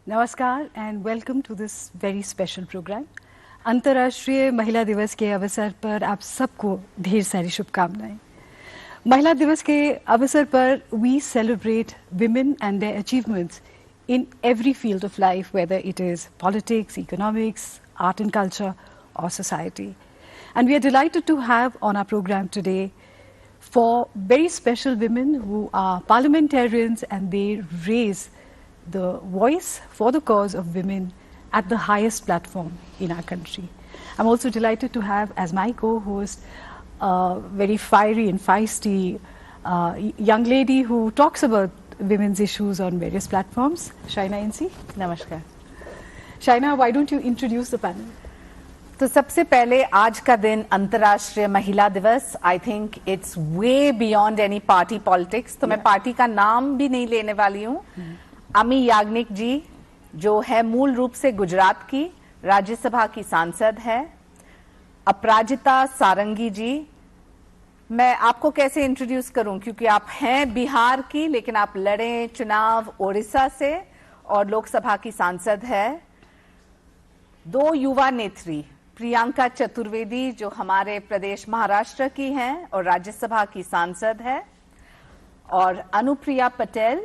नमस्कार and welcome to this very special programme. अंतर्राष्ट्रीय महिला दिवस के अवसर पर आप सबको ढेर सारी शुभकामनाएं। महिला दिवस के अवसर पर we celebrate women and their achievements in every field of life, whether it is politics, economics, art and culture or society. And we are delighted to have on our program today four very special women who are parliamentarians, and they raise the voice for the cause of women at the highest platform in our country. I'm also delighted to have as my co-host a very fiery and feisty young lady who talks about women's issues on various platforms, Shaina NC. नमस्कार। Shaina, why don't you introduce the panel? तो सबसे पहले आज का दिन अंतर्राष्ट्रीय महिला दिवस, I think it's way beyond any party politics. तो मैं पार्टी का नाम भी नहीं लेने वाली हूँ। अमी याग्निक जी, जो है मूल रूप से गुजरात की, राज्यसभा की सांसद है। अपराजिता सारंगी जी, मैं आपको कैसे इंट्रोड्यूस करूं, क्योंकि आप हैं बिहार की, लेकिन आप लड़े चुनाव ओडिशा से और लोकसभा की सांसद है। दो युवा नेत्री, प्रियंका चतुर्वेदी जो हमारे प्रदेश महाराष्ट्र की हैं और राज्यसभा की सांसद है, और अनुप्रिया पटेल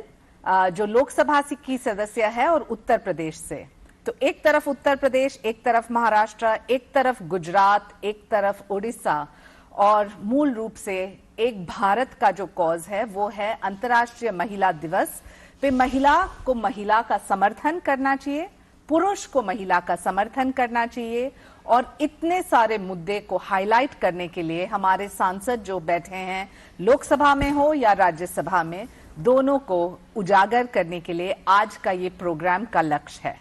जो लोकसभा की सदस्य है और उत्तर प्रदेश से। तो एक तरफ उत्तर प्रदेश, एक तरफ महाराष्ट्र, एक तरफ गुजरात, एक तरफ उड़ीसा, और मूल रूप से एक भारत का जो कॉज है वो है अंतर्राष्ट्रीय महिला दिवस पे महिला को महिला का समर्थन करना चाहिए, पुरुष को महिला का समर्थन करना चाहिए। और इतने सारे मुद्दे को हाईलाइट करने के लिए हमारे सांसद जो बैठे हैं, लोकसभा में हो या राज्यसभा में, दोनों को उजागर करने के लिए आज का ये प्रोग्राम का लक्ष्य है।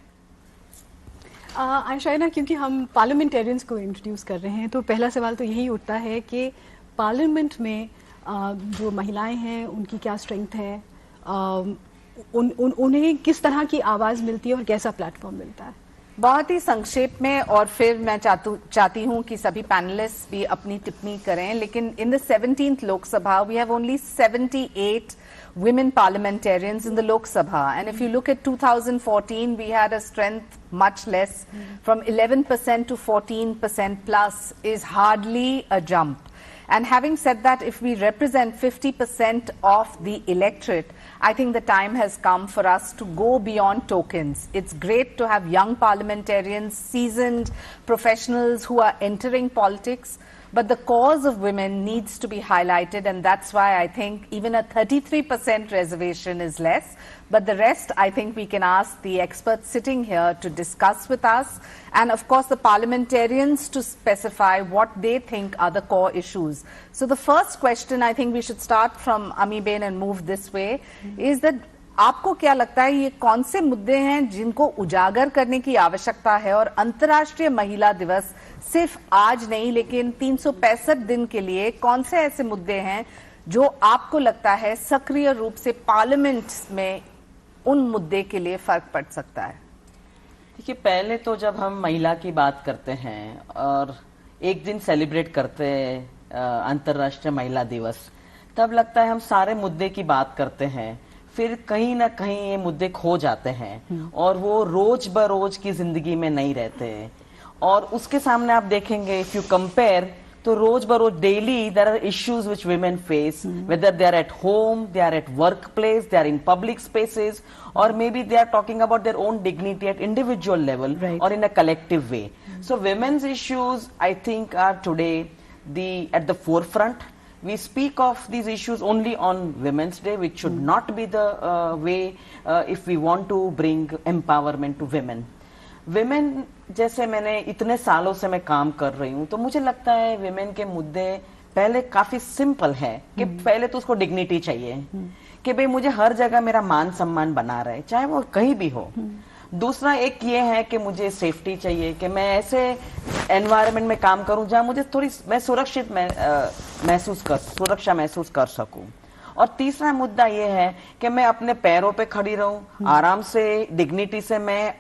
शायना, क्योंकि हम पार्लियामेंटेरियंस को इंट्रोड्यूस कर रहे हैं, तो पहला सवाल तो यही उठता है कि पार्लियामेंट में जो महिलाएं हैं उनकी क्या स्ट्रेंथ है, उन्हें किस तरह की आवाज मिलती है और कैसा प्लेटफॉर्म मिलता है? बहुत ही संक्षेप में, और फिर मैं चाहती हूं कि सभी पैनलिस्ट भी अपनी टिप्पणी करें। लेकिन in the 17th Lok Sabha we have only 78 women parliamentarians in the Lok Sabha, and if you look at 2014 we had a strength much less. From 11% to 14% plus is hardly a jump. And having said that, if we represent 50% of the electorate, I think the time has come for us to go beyond tokens. It's great to have young parliamentarians, seasoned professionals who are entering politics, but the cause of women needs to be highlighted, and that's why I think even a 33% reservation is less. But the rest, I think we can ask the experts sitting here to discuss with us, and of course the parliamentarians to specify what they think are the core issues. So the first question, I think we should start from Amiben and move this way, is that आपको क्या लगता है ये कौन से मुद्दे हैं जिनको उजागर करने की आवश्यकता है, और अंतर्राष्ट्रीय महिला दिवस सिर्फ आज नहीं लेकिन 365 दिन के लिए कौन से ऐसे मुद्दे हैं जो आपको लगता है सक्रिय रूप से पार्लियामेंट में उन मुद्दे के लिए फर्क पड़ सकता है? देखिए, पहले तो जब हम महिला की बात करते हैं और एक दिन सेलिब्रेट करते हैं अंतर्राष्ट्रीय महिला दिवस, तब लगता है हम सारे मुद्दे की बात करते हैं, फिर कहीं ना कहीं ये मुद्दे खो जाते हैं और वो रोज बरोज की जिंदगी में नहीं रहते। और उसके सामने आप देखेंगे, इफ यू कंपेयर, तो रोज बरोज daily there are issues which women face, whether they are at home, they are at work place, they are in public spaces, और maybe they are talking about their own dignity at individual level और in a collective way. So women's issues I think are today at the forefront. We speak of these issues only on Women's Day, which should not be the way if we want to bring empowerment to women. Women, जैसे मैंने इतने सालों से मैं काम कर रही हूँ, तो मुझे लगता है women के मुद्दे पहले काफी सिंपल है कि पहले तो उसको डिग्निटी चाहिए कि भाई मुझे हर जगह मेरा मान सम्मान बना रहे, चाहे वो कहीं भी हो। दूसरा एक ये है कि मुझे सेफ्टी चाहिए, कि मैं ऐसे एनवायरनमेंट में काम करूं जहां मुझे थोड़ी मैं सुरक्षा महसूस कर सकूं। और तीसरा मुद्दा ये है कि मैं अपने पैरों पे खड़ी रहूं, आराम से डिग्निटी से मैं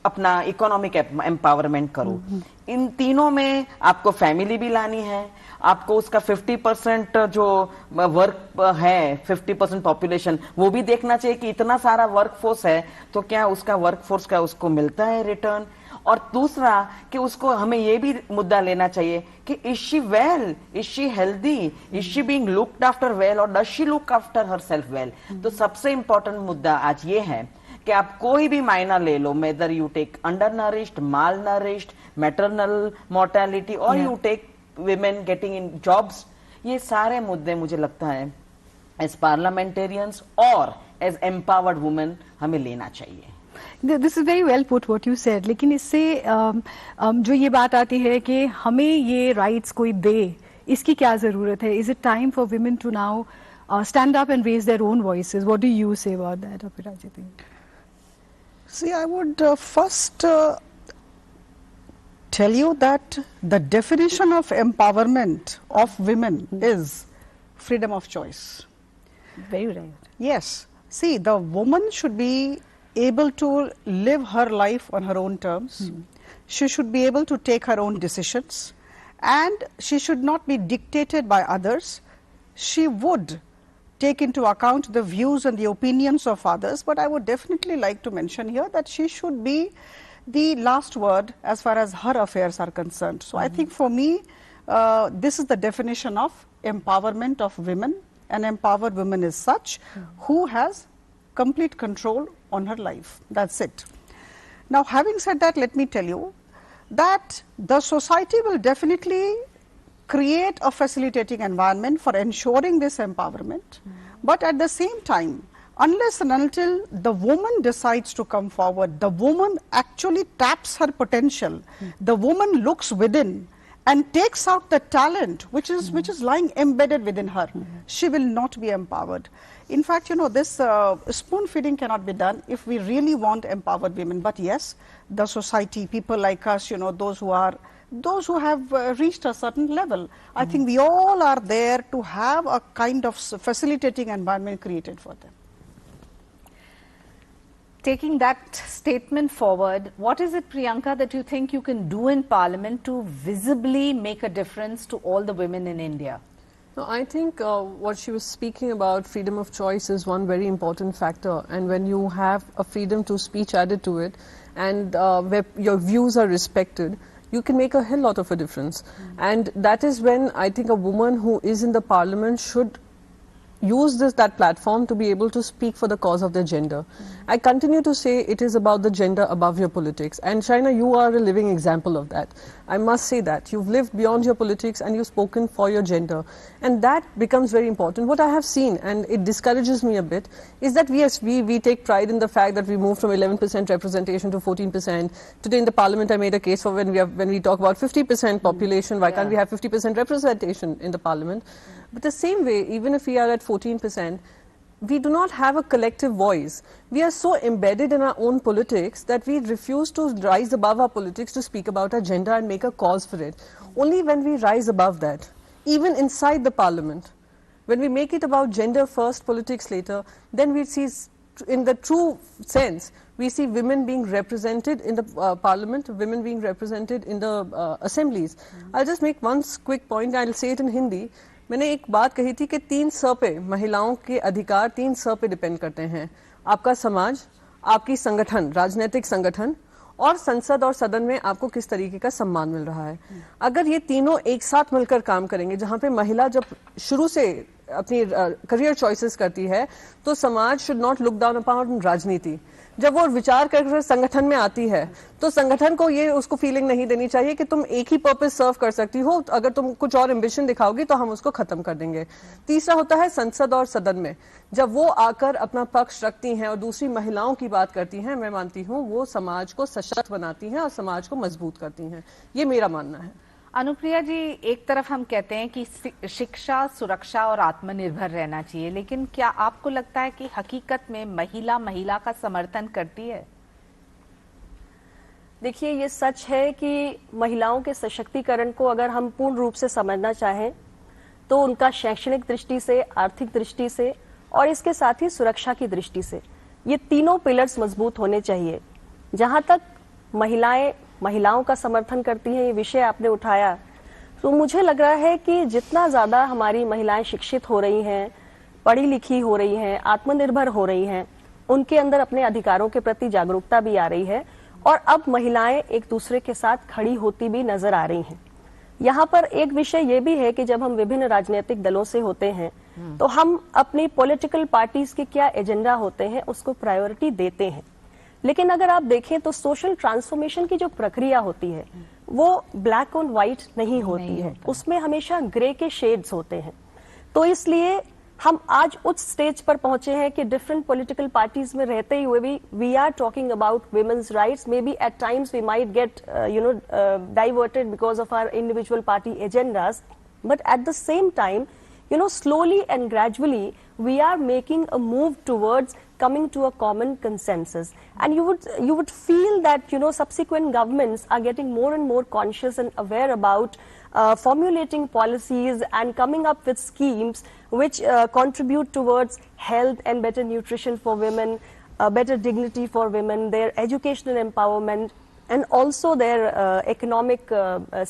अपना इकोनॉमिक एम्पावरमेंट करूं। इन तीनों में आपको फैमिली भी लानी है, आपको उसका 50% जो वर्क है, 50% पॉपुलेशन, वो भी देखना चाहिए कि इतना सारा वर्क फोर्स है तो क्या उसका वर्क फोर्स का उसको मिलता है रिटर्न। और दूसरा कि उसको हमें ये भी मुद्दा लेना चाहिए कि is she well, is she healthy, is she being looked after well, और does she look after herself well. तो सबसे इंपॉर्टेंट मुद्दा आज ये है कि आप कोई भी मायना ले लो, whether you take undernourished, malnourished, maternal mortality, और you take women getting in jobs, ये सारे मुद्दे मुझे लगता है as parliamentarians और as empowered women हमें लेना चाहिए। This is very well put what you said, लेकिन इससे जो ये बात आती है कि हमें ये राइट्स कोई दे, इसकी क्या जरूरत है? Is it time for women to now stand up and raise their own voices? What do you say about that, Apirajiti? See, I would first tell you that the definition of empowerment of women is freedom of choice. Very right. Yes. See, the woman should be able to live her life on her own terms. She should be able to take her own decisions, and she should not be dictated by others. She would take into account the views and the opinions of others, but I would definitely like to mention here that she should be the last word as far as her affairs are concerned. So I think for me, this is the definition of empowerment of women. An empowered woman is such who has complete control on her life. That's it. Now, having said that, let me tell you that the society will definitely create a facilitating environment for ensuring this empowerment, but at the same time, unless and until the woman decides to come forward, the woman actually taps her potential, the woman looks within and takes out the talent which is lying embedded within her, she will not be empowered. In fact, you know, this spoon feeding cannot be done if we really want empowered women. But yes, the society, people like us, you know, those who have reached a certain level, I think we all are there to have a kind of facilitating environment created for them. Taking that statement forward, what is it, Priyanka, that you think you can do in Parliament to visibly make a difference to all the women in India? No, I think what she was speaking about, freedom of choice, is one very important factor. And when you have a freedom to speech added to it, and where your views are respected, you can make a hell lot of a difference. And that is when I think a woman who is in the Parliament should use that platform to be able to speak for the cause of their gender. I continue to say it is about the gender above your politics, and Shaina, you are a living example of that. I must say that you've lived beyond your politics and you've spoken for your gender, and that becomes very important. What I have seen, and it discourages me a bit, is that we take pride in the fact that we moved from 11% representation to 14%. Today in the Parliament I made a case for when we talk about 50% population, why can't we have 50% representation in the Parliament? But the same way, even if we are at 14%, we do not have a collective voice. We are so embedded in our own politics that we refuse to rise above our politics to speak about our gender and make a cause for it. Only when we rise above that, even inside the Parliament, when we make it about gender first, politics later, then we see, in the true sense, we see women being represented in the Parliament, women being represented in the assemblies. I'll just make one quick point, I'll say it in Hindi. मैंने एक बात कही थी कि 3 स पे महिलाओं के अधिकार 3 स पे डिपेंड करते हैं, आपका समाज, आपकी संगठन, राजनीतिक संगठन, और संसद और सदन में आपको किस तरीके का सम्मान मिल रहा है। अगर ये तीनों एक साथ मिलकर काम करेंगे, जहां पे महिला जब शुरू से अपनी करियर चॉइसेस करती है, तो समाज should not look down upon राजनीति। जब वो विचार कर संगठन में आती है, तो संगठन को ये उसको फीलिंग नहीं देनी चाहिए कि तुम एक ही पर्पस सर्व कर सकती हो, अगर तुम कुछ और एम्बिशन दिखाओगी तो हम उसको खत्म कर देंगे। तीसरा होता है संसद और सदन में, जब वो आकर अपना पक्ष रखती हैं और दूसरी महिलाओं की बात करती हैं, मैं मानती हूँ वो समाज को सशक्त बनाती हैं और समाज को मजबूत करती हैं। ये मेरा मानना है। अनुप्रिया जी, एक तरफ हम कहते हैं कि शिक्षा, सुरक्षा और आत्मनिर्भर रहना चाहिए, लेकिन क्या आपको लगता है कि हकीकत में महिला का समर्थन करती है? देखिए, ये सच है कि महिलाओं के सशक्तिकरण को अगर हम पूर्ण रूप से समझना चाहें तो उनका शैक्षणिक दृष्टि से, आर्थिक दृष्टि से और इसके साथ ही सुरक्षा की दृष्टि से ये तीनों पिलर्स मजबूत होने चाहिए। जहां तक महिलाओं का समर्थन करती हैं, ये विषय आपने उठाया, तो मुझे लग रहा है कि जितना ज्यादा हमारी महिलाएं शिक्षित हो रही हैं, पढ़ी लिखी हो रही हैं, आत्मनिर्भर हो रही हैं, उनके अंदर अपने अधिकारों के प्रति जागरूकता भी आ रही है और अब महिलाएं एक दूसरे के साथ खड़ी होती भी नजर आ रही हैं। यहाँ पर एक विषय ये भी है कि जब हम विभिन्न राजनीतिक दलों से होते हैं तो हम अपनी पॉलिटिकल पार्टीज के क्या एजेंडा होते हैं उसको प्रायोरिटी देते हैं, लेकिन अगर आप देखें तो सोशल ट्रांसफॉर्मेशन की जो प्रक्रिया होती है वो ब्लैक और व्हाइट नहीं होती है, उसमें हमेशा ग्रे के शेड्स होते हैं। तो इसलिए हम आज उस स्टेज पर पहुंचे हैं कि डिफरेंट पॉलिटिकल पार्टीज में रहते हुए भी we are talking about women's rights. Maybe at times we might get diverted because of our individual party agendas, but at the same time slowly and gradually we are making a move towards coming to a common consensus, and you would feel that subsequent governments are getting more and more conscious and aware about formulating policies and coming up with schemes which contribute towards health and better nutrition for women, better dignity for women, their educational empowerment, and also their economic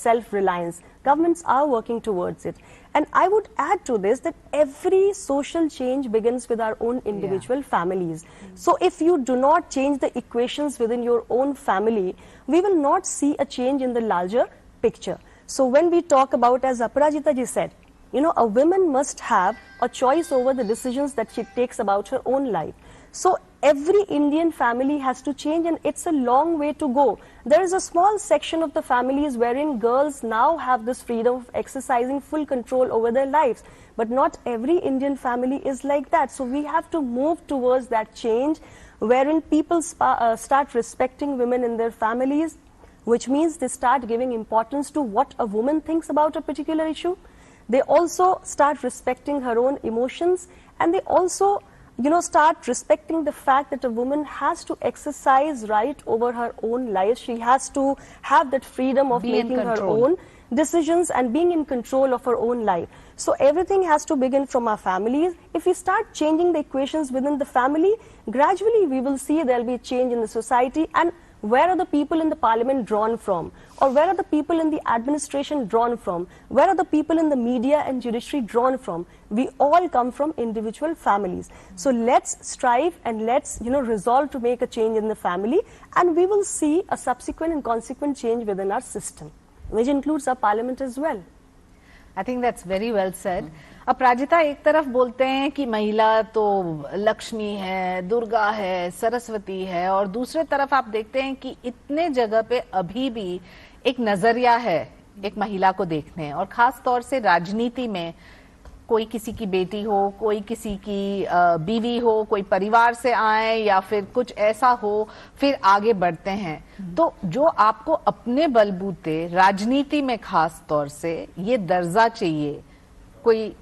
self-reliance. Governments are working towards it. And I would add to this that every social change begins with our own individual families. So if you do not change the equations within your own family, we will not see a change in the larger picture. So when we talk about, as Aparajita ji said, a woman must have a choice over the decisions that she takes about her own life. So every Indian family has to change, and it's a long way to go. There is a small section of the families wherein girls now have this freedom of exercising full control over their lives. But not every Indian family is like that. So we have to move towards that change wherein people start respecting women in their families, which means they start giving importance to what a woman thinks about a particular issue. They also start respecting her own emotions, and they also start respecting the fact that a woman has to exercise right over her own life. She has to have that freedom of making her own decisions and being in control of her own life. So everything has to begin from our families. If we start changing the equations within the family, gradually we will see there will be a change in the society. And where are the people in the parliament drawn from? Or where are the people in the administration drawn from? Where are the people in the media and judiciary drawn from? We all come from individual families. So let's strive and let's resolve to make a change in the family, and we will see a subsequent and consequent change within our system, which includes our parliament as well. I think that's very well said. अपराजिता, एक तरफ बोलते हैं कि महिला तो लक्ष्मी है, दुर्गा है, सरस्वती है, और दूसरे तरफ आप देखते हैं कि इतने जगह पे अभी भी एक नजरिया है एक महिला को देखने, और खास तौर से राजनीति में कोई किसी की बेटी हो, कोई किसी की बीवी हो, कोई परिवार से आए या फिर कुछ ऐसा हो, फिर आगे बढ़ते हैं। तो जो आपको अपने बलबूते राजनीति में खास तौर से ये दर्जा चाहिए, कोई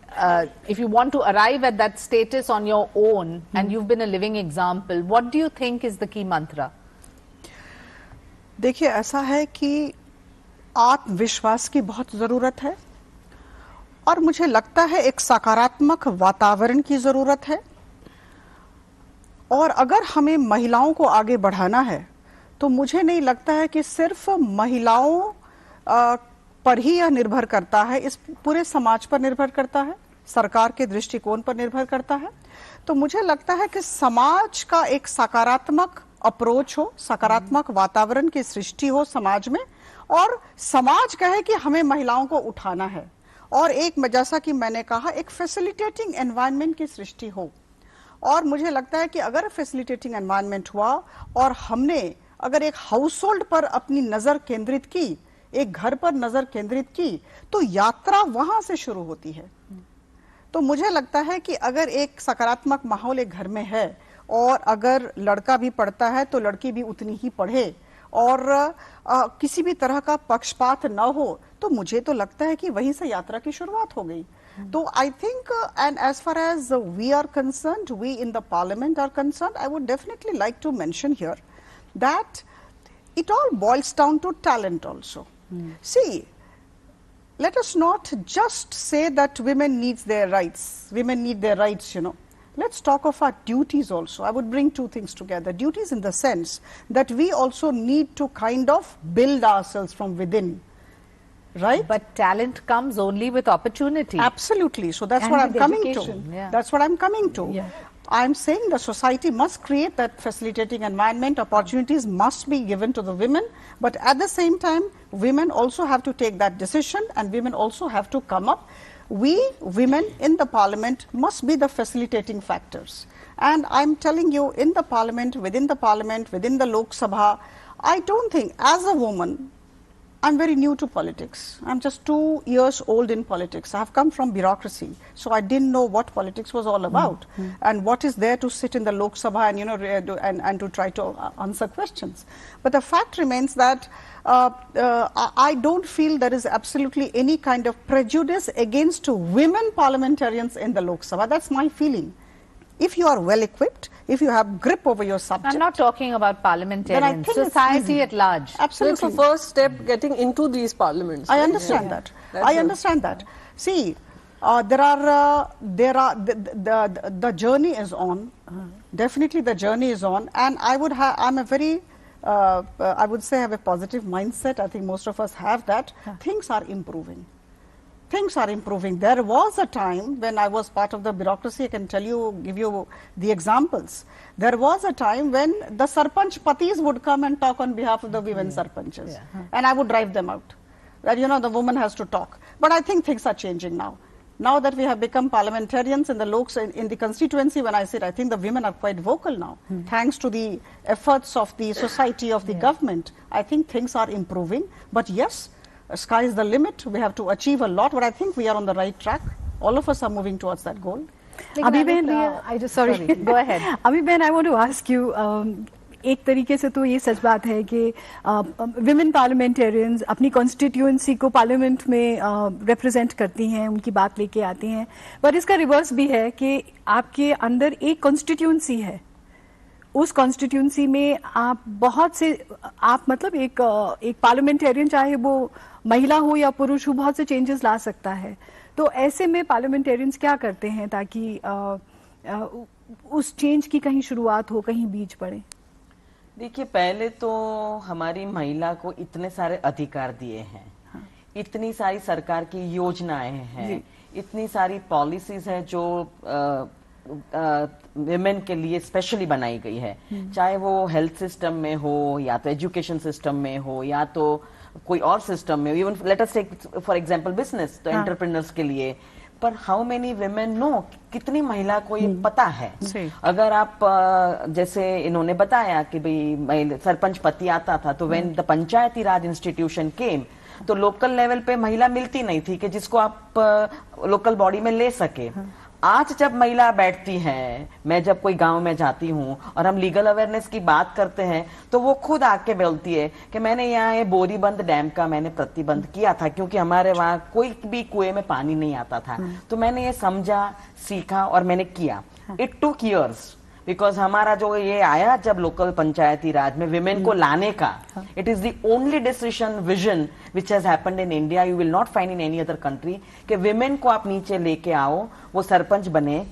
if you want to arrive at that status on your own and you've been a living example, what do you think is the key mantra? देखिए, ऐसा है कि आत्मविश्वास की बहुत जरूरत है, और मुझे लगता है एक सकारात्मक वातावरण की जरूरत है। और अगर हमें महिलाओं को आगे बढ़ाना है तो मुझे नहीं लगता है कि सिर्फ महिलाओं पर ही यह निर्भर करता है, इस पूरे समाज पर निर्भर करता है, सरकार के दृष्टिकोण पर निर्भर करता है। तो मुझे लगता है कि समाज का एक सकारात्मक अप्रोच हो, सकारात्मक वातावरण की सृष्टि हो समाज में, और समाज कहे कि हमें महिलाओं को उठाना है, और एक जैसा कि मैंने कहा एक फैसिलिटेटिंग एनवायरनमेंट की सृष्टि हो। और मुझे लगता है कि अगर फैसिलिटेटिंग एनवायरनमेंट हुआ और हमने अगर एक हाउस होल्ड पर अपनी नजर केंद्रित की, एक घर पर नजर केंद्रित की, तो यात्रा वहां से शुरू होती है। तो मुझे लगता है कि अगर एक सकारात्मक माहौल एक घर में है, और अगर लड़का भी पढ़ता है तो लड़की भी उतनी ही पढ़े, और किसी भी तरह का पक्षपात न हो, तो मुझे तो लगता है कि वहीं से यात्रा की शुरुआत हो गई। तो I think, and as far as we are concerned, we in the parliament are concerned, I would definitely like to mention here that it all boils down to talent also. See, let us not just say that women need their rights, let's talk of our duties also. I would bring two things together. Duties in the sense that we also need to kind of build ourselves from within, right? But talent comes only with opportunity. Absolutely. So that's And what I'm with coming education. to. Yeah. That's what I'm coming to. Yeah. I'm saying the society must create that facilitating environment. Opportunities must be given to the women, but at the same time, women also have to take that decision, and women also have to come up. We women in the parliament must be the facilitating factors. And I'm telling you, in the parliament, within the Lok Sabha, I don't think, as a woman, I'm very new to politics. I'm just 2 years old in politics. I have come from bureaucracy, so I didn't know what politics was all about and what is there to sit in the Lok Sabha and, you know, and to try to answer questions. But the fact remains that I don't feel there is absolutely any kind of prejudice against women parliamentarians in the Lok Sabha. That's my feeling. If you are well equipped, if you have grip over your subject. I'm not talking about parliamentarians, think it's society easy. at large. So it's Absolutely. the first step getting into these parliaments. I right? understand Yeah. that. That's I a- understand that. See, the journey is on. Definitely, the journey is on, and I'm a very, I would say, have a positive mindset. I think most of us have that. Things are improving. Things are improving. There was a time when I was part of the bureaucracy. I can tell you, give you the examples. There was a time when the sarpanch patis would come and talk on behalf of the women sarpanches, and I would drive them out. That, you know, the woman has to talk. But I think things are changing now. Now that we have become parliamentarians in the in the constituency, when I said, I think the women are quite vocal now, thanks to the efforts of the society, of the government. I think things are improving. But yes, sky is the limit. We have to achieve a lot, but I think we are on the right track. All of us are moving towards that goal. अभी बहन I just sorry Go ahead. अभी बहन I want to ask you एक तरीके से तो ये सच बात है कि विमेन पार्लियामेंटेरियंस अपनी कॉन्स्टिट्यूएंसी को पार्लियामेंट में रिप्रेजेंट करती हैं, उनकी बात लेके आती हैं, पर इसका रिवर्स भी है कि आपके अंदर एक कॉन्स्टिट्यूएंसी है, उस कॉन्स्टिट्यूंसी में आप बहुत से आप मतलब एक पार्लियामेंटेरियन चाहे वो महिला हो या पुरुष हो बहुत से चेंजेस ला सकता है. तो ऐसे में पार्लियामेंटेरियंस क्या करते हैं ताकि उस चेंज की कहीं शुरुआत हो, कहीं बीज पड़े? देखिए, पहले तो हमारी महिला को इतने सारे अधिकार दिए हैं, इतनी सारी सरकार की योजनाएं हैं, इतनी सारी पॉलिसीज हैं जो विमेन के लिए स्पेशली बनाई गई है, चाहे वो हेल्थ सिस्टम में हो या तो एजुकेशन सिस्टम में हो या तो कोई और सिस्टम में, even let us take for example business, तो एंटरप्रेन्योर्स के लिए. पर हाउ मेनी विमेन नो, कितनी महिला को ये पता है? अगर आप जैसे इन्होंने बताया कि भाई सरपंच पति आता था, तो when the panchayati Raj institution came, तो लोकल लेवल पे महिला मिलती नहीं थी कि जिसको आप लोकल बॉडी में ले सके. आज जब महिला बैठती है, मैं जब कोई गांव में जाती हूँ और हम लीगल अवेयरनेस की बात करते हैं, तो वो खुद आके बोलती है कि मैंने यहाँ ये बोरीबंद डैम का मैंने प्रतिबंध किया था क्योंकि हमारे वहाँ कोई भी कुएं में पानी नहीं आता था. तो मैंने ये समझा, सीखा और मैंने किया. इट टुक इयर्स बिकॉज हमारा जो ये आया जब लोकल पंचायती राज में विमेन को लाने का, it is the only decision vision which has happened in India, you will not find in any other country, कि विमेन को आप नीचे लेके आओ, वो सरपंच बने,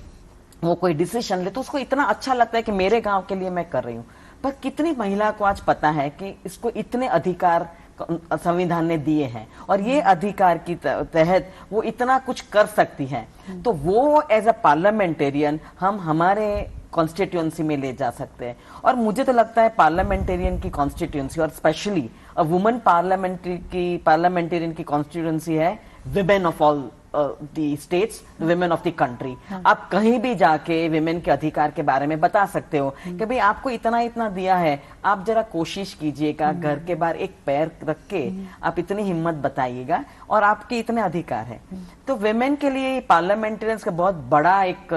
वो कोई डिसीजन ले तो उसको इतना अच्छा लगता है कि मेरे गांव के लिए मैं कर रही हूँ. पर कितनी महिला को आज पता है कि इसको इतने अधिकार संविधान ने दिए हैं और ये अधिकार की तहत वो इतना कुछ कर सकती हैं. तो वो एज अ पार्लियामेंटेरियन हम हमारे कॉन्स्टिट्यूएंसी में ले जा सकते हैं. और मुझे तो लगता है पार्लियामेंटेरियन की कॉन्स्टिट्यूएंसी और स्पेशली अ वुमन पार्लियामेंटेरियन की कॉन्स्टिट्यूएंसी है women of all the states, women of the country. आप कहीं भी जाके विमेन के अधिकार के बारे में बता सकते हो कि भाई आपको इतना इतना दिया है, आप जरा कोशिश कीजिएगा, घर के बाहर एक पैर रख के आप इतनी हिम्मत बताइएगा और आपके इतने अधिकार है. तो विमेन के लिए पार्लियामेंटेरियंस का बहुत बड़ा एक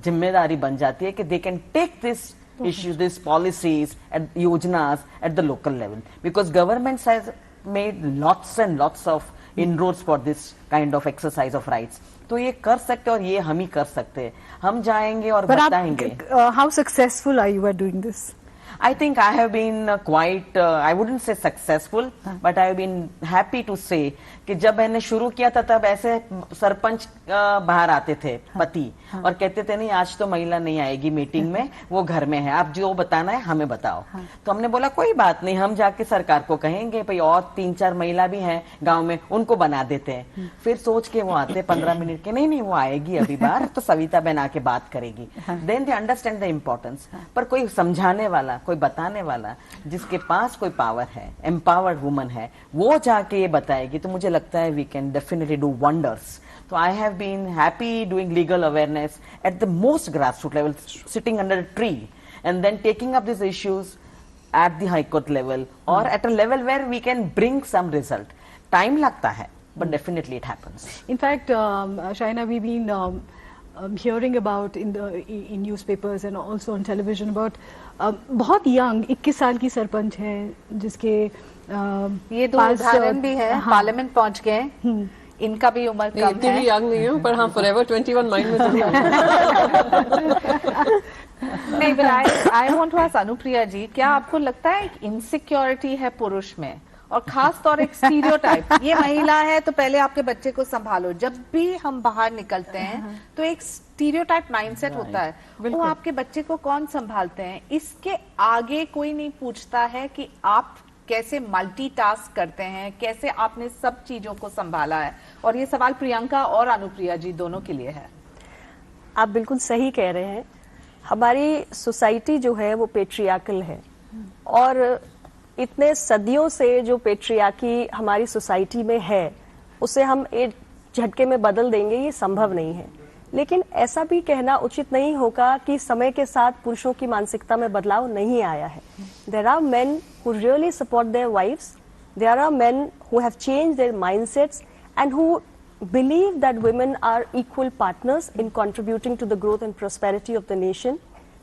जिम्मेदारी बन जाती है कि they can take this issues, these policies and yojanas at the local level, because government has made lots and lots of inroads for this kind of exercise of rights. तो ये कर सकते और ये हम ही कर सकते हैं. हम जाएंगे और बताएंगे. How successful are you at doing this? I think I have been quite, I wouldn't say successful, but I have been happy to say कि जब मैंने शुरू किया था तब ऐसे सरपंच बाहर आते थे, पति, और कहते थे नहीं आज तो महिला नहीं आएगी मीटिंग में, वो घर में है, आप जो बताना है हमें बताओ। तो हमने बोला कोई बात नहीं, हम जाके सरकार को कहेंगे भाई और 3-4 महिला भी हैं गांव में, उनको बना देते हैं। फिर सोच के वो आते 15 मिनट के, नहीं वो आएगी अभी बार, तो सविता बहन आके बात करेगी। Then they understand the importance. पर कोई समझाने वाला, कोई बताने वाला, जिसके पास कोई पावर है, एम्पावर्ड वुमन है, वो जाके ये बताएगी, तो मुझे लगता है we can definitely do wonders. So I have been happy doing legal awareness at the most grassroots level, sitting under a tree and then taking up these issues at the High Court level or at a level where we can bring some result. Time लगता है, but definitely it happens. In fact, Shaina, we've been hearing about in newspapers and also on television about बहुत young 21 साल की सरपंच है जिसके ये दो उदाहरण भी है, पार्लियामेंट पहुंच गए, इनका भी उम्र कम है। इतनी भी यंग नहीं हूँ, पर हाँ forever 21 माइंड में जरूर नहीं, but I want to ask Anupriya जी, क्या आपको लगता है एक इनसिक्योरिटी है पुरुष में, और खास तौर एक स्टीरियोटाइप, ये महिला है तो पहले आपके बच्चे को संभालो, जब भी हम बाहर निकलते हैं तो एक स्टीरियोटाइप माइंडसेट होता है, वो आपके बच्चे को कौन संभालते हैं, इसके आगे कोई नहीं पूछता है कि आप कैसे मल्टीटास्क करते हैं, कैसे आपने सब चीजों को संभाला है। और ये सवाल प्रियंका और अनुप्रिया जी दोनों के लिए है। आप बिल्कुल सही कह रहे हैं, हमारी सोसाइटी जो है वो पेट्रियार्कल है, और इतने सदियों से जो पेट्रियार्की हमारी सोसाइटी में है उसे हम एक झटके में बदल देंगे, ये संभव नहीं है। लेकिन ऐसा भी कहना उचित नहीं होगा कि समय के साथ पुरुषों की मानसिकता में बदलाव नहीं आया है। There are men who really support their wifes, there are men who have changed their mindsets and who believe that women are equal partners in contributing to the growth and prosperity of the nation.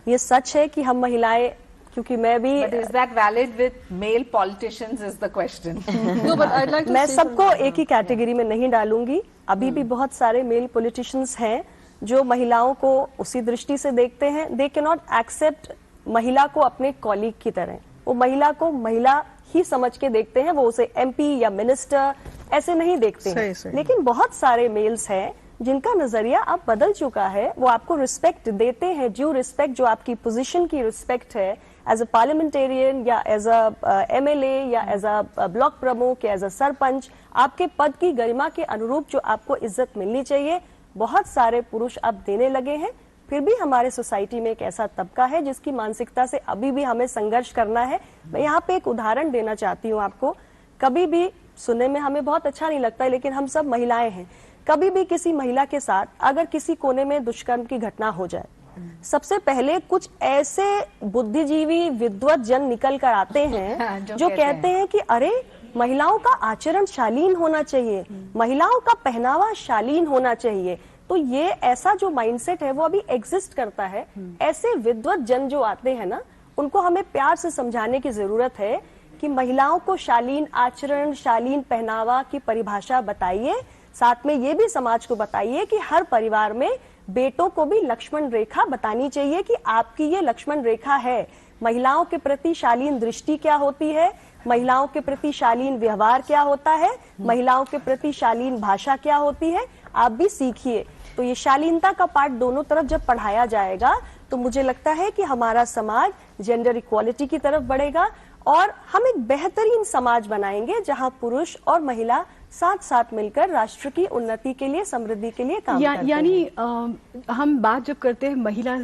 ये सच है कि हम महिलाएं, क्योंकि मैं भी But is that valid with male politicians is the question. No, but I'd like to मैं say सबको एक ही कैटेगरी में नहीं डालूंगी। अभी भी बहुत सारे मेल पॉलिटिशियंस हैं जो महिलाओं को उसी दृष्टि से देखते हैं। दे कैन नॉट एक्सेप्ट महिला को अपने कॉलीग की तरह, वो महिला को महिला ही समझ के देखते हैं, वो उसे एमपी या मिनिस्टर ऐसे नहीं देखते हैं। लेकिन बहुत सारे मेल्स हैं जिनका नजरिया अब बदल चुका है, वो आपको रिस्पेक्ट देते हैं, ड्यू रिस्पेक्ट, जो आपकी पोजीशन की रिस्पेक्ट है एज अ पार्लियामेंटेरियन या एज अ एमएलए या एज अ ब्लॉक प्रमुख या एज अ सरपंच, आपके पद की गरिमा के अनुरूप जो आपको इज्जत मिलनी चाहिए, बहुत सारे पुरुष अब देने लगे हैं। फिर भी हमारे सोसाइटी में एक ऐसा तबका है जिसकी मानसिकता से अभी भी हमें संघर्ष करना है। मैं यहाँ पे एक उदाहरण देना चाहती हूँ आपको। कभी भी सुनने में हमें बहुत अच्छा नहीं लगता है, लेकिन हम सब महिलाएं हैं। कभी भी किसी महिला के साथ अगर किसी कोने में दुष्कर्म की घटना हो जाए, सबसे पहले कुछ ऐसे बुद्धिजीवी विद्वत जन निकल कर आते हैं जो कहते हैं कि अरे महिलाओं का आचरण शालीन होना चाहिए, महिलाओं का पहनावा शालीन होना चाहिए। तो ये ऐसा जो माइंडसेट है वो अभी एग्जिस्ट करता है। ऐसे विद्वत जन जो आते हैं ना, उनको हमें प्यार से समझाने की जरूरत है कि महिलाओं को शालीन आचरण, शालीन पहनावा की परिभाषा बताइए। साथ में ये भी समाज को बताइए कि हर परिवार में बेटों को भी लक्ष्मण रेखा बतानी चाहिए कि आपकी ये लक्ष्मण रेखा है। महिलाओं के प्रति शालीन दृष्टि क्या होती है, महिलाओं के प्रति शालीन व्यवहार क्या होता है, महिलाओं के प्रति शालीन भाषा क्या होती है, आप भी सीखिए। तो ये शालीनता का पाठ दोनों तरफ जब पढ़ाया जाएगा तो मुझे लगता है कि हमारा समाज जेंडर इक्वालिटी की तरफ बढ़ेगा और हम एक बेहतरीन समाज बनाएंगे जहां पुरुष और महिला साथ साथ मिलकर राष्ट्र की उन्नति के लिए, समृद्धि के लिए काम करते हैं। यानी हम बात जब करते हैं महिला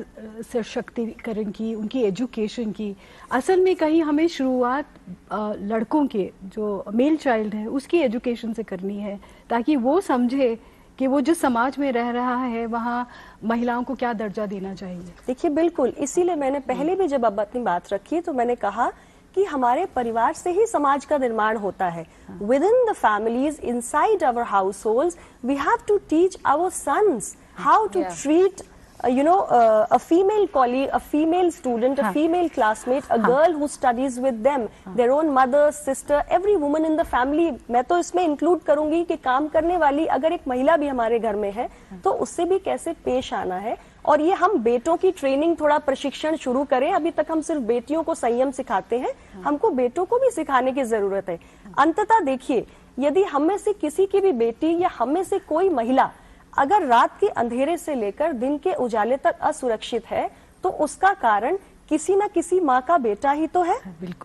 सशक्तिकरण की, उनकी एजुकेशन की, असल में कहीं हमें शुरुआत लड़कों के जो मेल चाइल्ड है उसकी एजुकेशन से करनी है, ताकि वो समझे कि वो जिस समाज में रह रहा है वहाँ महिलाओं को क्या दर्जा देना चाहिए। देखिए बिल्कुल, इसीलिए मैंने पहले भी जब अब अपनी बात रखी तो मैंने कहा कि हमारे परिवार से ही समाज का निर्माण होता है। Within the families, inside our household, we have to teach our sons how to treat a female colleague, a female student, a female classmate, a girl who studies with them, their own mother, sister, every woman in the family। मैं तो इसमें include करूंगी कि काम करने वाली अगर एक महिला भी हमारे घर में है तो उससे भी कैसे पेश आना है। और ये हम बेटों की ट्रेनिंग, थोड़ा प्रशिक्षण शुरू करें। अभी तक हम सिर्फ बेटियों को संयम सिखाते हैं, हमको बेटों को भी सिखाने की जरूरत है। अंततः देखिए, यदि हम में से किसी की भी बेटी या हम में से कोई महिला अगर रात के अंधेरे से लेकर दिन के उजाले तक असुरक्षित है तो उसका कारण किसी न किसी माँ का बेटा ही तो है।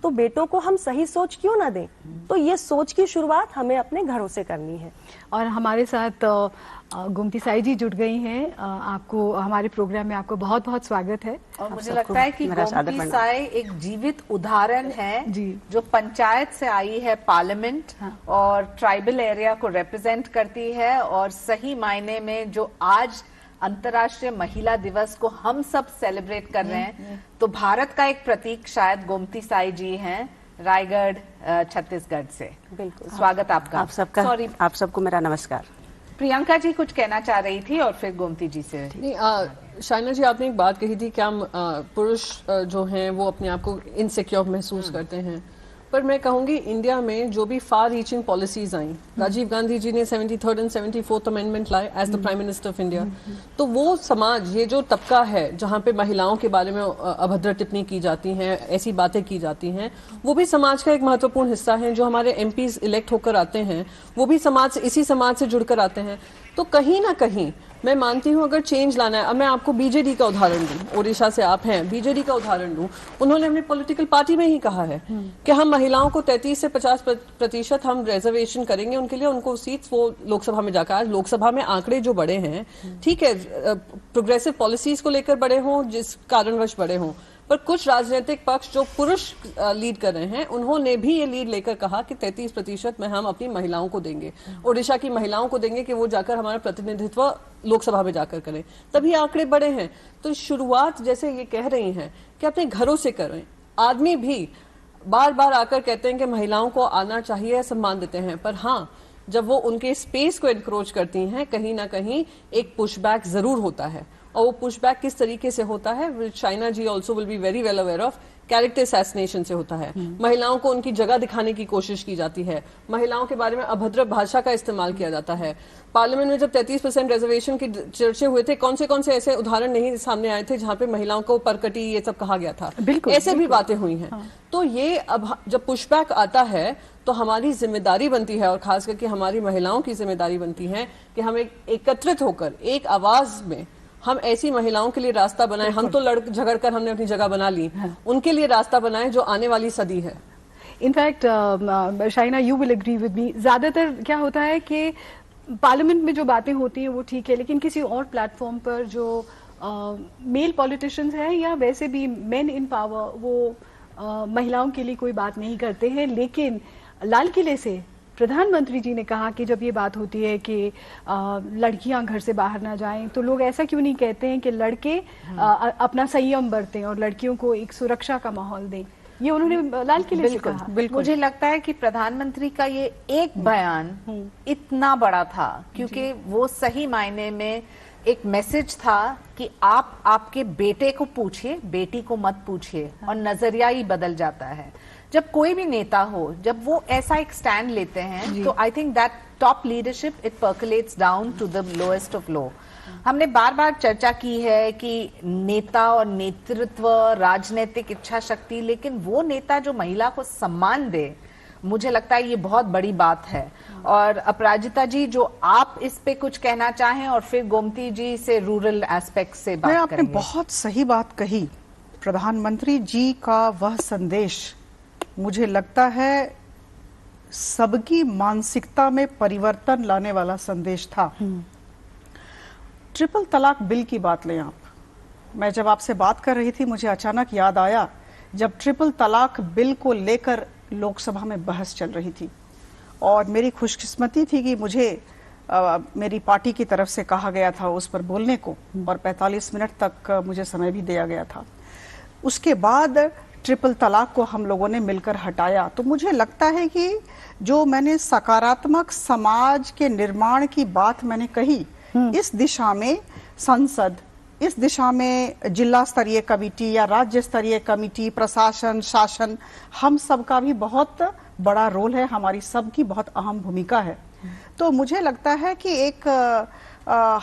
तो बेटों को हम सही सोच क्यों ना दें? तो ये सोच की शुरुआत हमें अपने घरों से करनी है। और हमारे साथ गोमती साई जी जुड़ गई हैं। आपको हमारे प्रोग्राम में आपको बहुत बहुत स्वागत है। और मुझे लगता है कि गोमती साई एक जीवित उदाहरण है जी। जो पंचायत से आई है पार्लियामेंट और ट्राइबल एरिया को रिप्रेजेंट करती है, और सही मायने में जो आज अंतर्राष्ट्रीय महिला दिवस को हम सब सेलिब्रेट कर रहे हैं, तो भारत का एक प्रतीक शायद गोमती साई जी हैं, रायगढ़ छत्तीसगढ़ से। बिल्कुल, स्वागत आपका। सॉरी, आप सबको मेरा नमस्कार। प्रियंका जी कुछ कहना चाह रही थी और फिर गोमती जी से। नहीं, शाइना जी आपने एक बात कही थी कि हम पुरुष जो हैं वो अपने आप को इनसिक्योर महसूस करते हैं, पर मैं कहूंगी इंडिया में जो भी फार रीचिंग पॉलिसीज आई, राजीव गांधी जी ने 73rd एंड 74th अमेंडमेंट लाए as the prime minister of India, तो वो समाज, ये जो तबका है जहां पे महिलाओं के बारे में अभद्र टिप्पणी की जाती हैं, ऐसी बातें की जाती हैं, वो भी समाज का एक महत्वपूर्ण हिस्सा है। जो हमारे एमपीज इलेक्ट होकर आते हैं वो भी इसी समाज से जुड़कर आते हैं। तो कहीं ना कहीं मैं मानती हूं अगर चेंज लाना है, अब मैं आपको बीजेडी का उदाहरण दूं, ओडिशा से आप हैं, बीजेडी का उदाहरण दूं, उन्होंने अपनी पॉलिटिकल पार्टी में ही कहा है कि हम महिलाओं को 33 से 50% हम रिजर्वेशन करेंगे उनके लिए, उनको सीट्स वो लोकसभा में जाकर। आज लोकसभा में आंकड़े जो बड़े हैं, ठीक है, प्रोग्रेसिव पॉलिसीज को लेकर बड़े हों, जिस कारणवश बड़े हों, पर कुछ राजनीतिक पक्ष जो पुरुष लीड कर रहे हैं उन्होंने भी ये लीड लेकर कहा कि 33% में हम अपनी महिलाओं को देंगे, ओडिशा की महिलाओं को देंगे कि वो जाकर हमारा प्रतिनिधित्व लोकसभा में जाकर करें, तभी आंकड़े बड़े हैं। तो शुरुआत जैसे ये कह रही हैं कि अपने घरों से करें। आदमी भी बार बार आकर कहते हैं कि महिलाओं को आना चाहिए, सम्मान देते हैं, पर हाँ, जब वो उनके स्पेस को एनक्रोच करती हैं, कहीं ना कहीं एक पुशबैक जरूर होता है। और वो पुशबैक किस तरीके से होता है, Shaina ji also will be very well aware of, character assassination से होता है। महिलाओं को उनकी जगह दिखाने की कोशिश की जाती है, महिलाओं के बारे में अभद्र भाषा का इस्तेमाल किया जाता है। पार्लियामेंट में जब 33% रिजर्वेशन के चर्चे हुए थे, कौन से ऐसे उदाहरण नहीं सामने आए थे जहां पे महिलाओं को परकटी ये सब कहा गया था? ऐसे भी बातें हुई हैं। तो ये अब जब पुशबैक आता है तो हमारी जिम्मेदारी बनती है, और खास करके हमारी महिलाओं की जिम्मेदारी बनती है कि हम एकत्रित होकर एक आवाज में हम ऐसी महिलाओं के लिए रास्ता बनाएं। हम तो लड़ झगड़ कर हमने अपनी जगह बना ली, उनके लिए रास्ता बनाएं जो आने वाली सदी है। In fact Shaina, you will agree with me, ज्यादातर क्या होता है कि पार्लियामेंट में जो बातें होती हैं वो ठीक है, लेकिन किसी और प्लेटफॉर्म पर जो मेल पॉलिटिशियंस हैं या वैसे भी मेन इन पावर, वो महिलाओं के लिए कोई बात नहीं करते हैं। लेकिन लाल किले से प्रधानमंत्री जी ने कहा कि जब ये बात होती है कि लड़कियां घर से बाहर ना जाएं, तो लोग ऐसा क्यों नहीं कहते हैं कि लड़के अपना संयम बरतें और लड़कियों को एक सुरक्षा का माहौल दें। ये उन्होंने लाल किले से कहा। मुझे लगता है कि प्रधानमंत्री का ये एक बयान इतना बड़ा था क्योंकि वो सही मायने में एक मैसेज था कि आप आपके बेटे को पूछिए, बेटी को मत पूछिए, और नजरिया ही बदल जाता है। जब कोई भी नेता हो, जब वो ऐसा एक स्टैंड लेते हैं, तो I think that top leadership it percolates down to the lowest of low. हमने बार बार चर्चा की है कि नेता और नेतृत्व, राजनीतिक इच्छा शक्ति, लेकिन वो नेता जो महिला को सम्मान दे, मुझे लगता है ये बहुत बड़ी बात है। और अपराजिता जी, जो आप इस पे कुछ कहना चाहें, और फिर गोमती जी से रूरल एस्पेक्ट से बात आपने करेंगे। बहुत सही बात कही। प्रधानमंत्री जी का वह संदेश मुझे लगता है सबकी मानसिकता में परिवर्तन लाने वाला संदेश था। ट्रिपल तलाक बिल की बात लें आप। मैं जब आपसे बात कर रही थी, मुझे अचानक याद आया जब ट्रिपल तलाक बिल को लेकर लोकसभा में बहस चल रही थी, और मेरी खुशकिस्मती थी कि मुझे मेरी पार्टी की तरफ से कहा गया था उस पर बोलने को, और 45 मिनट तक मुझे समय भी दिया गया था। उसके बाद ट्रिपल तलाक को हम लोगों ने मिलकर हटाया। तो मुझे लगता है कि जो मैंने सकारात्मक समाज के निर्माण की बात मैंने कही, इस दिशा में संसद, इस दिशा में जिला स्तरीय कमेटी या राज्य स्तरीय कमेटी, प्रशासन, शासन, हम सब का भी बहुत बड़ा रोल है, हमारी सबकी बहुत अहम भूमिका है। तो मुझे लगता है कि एक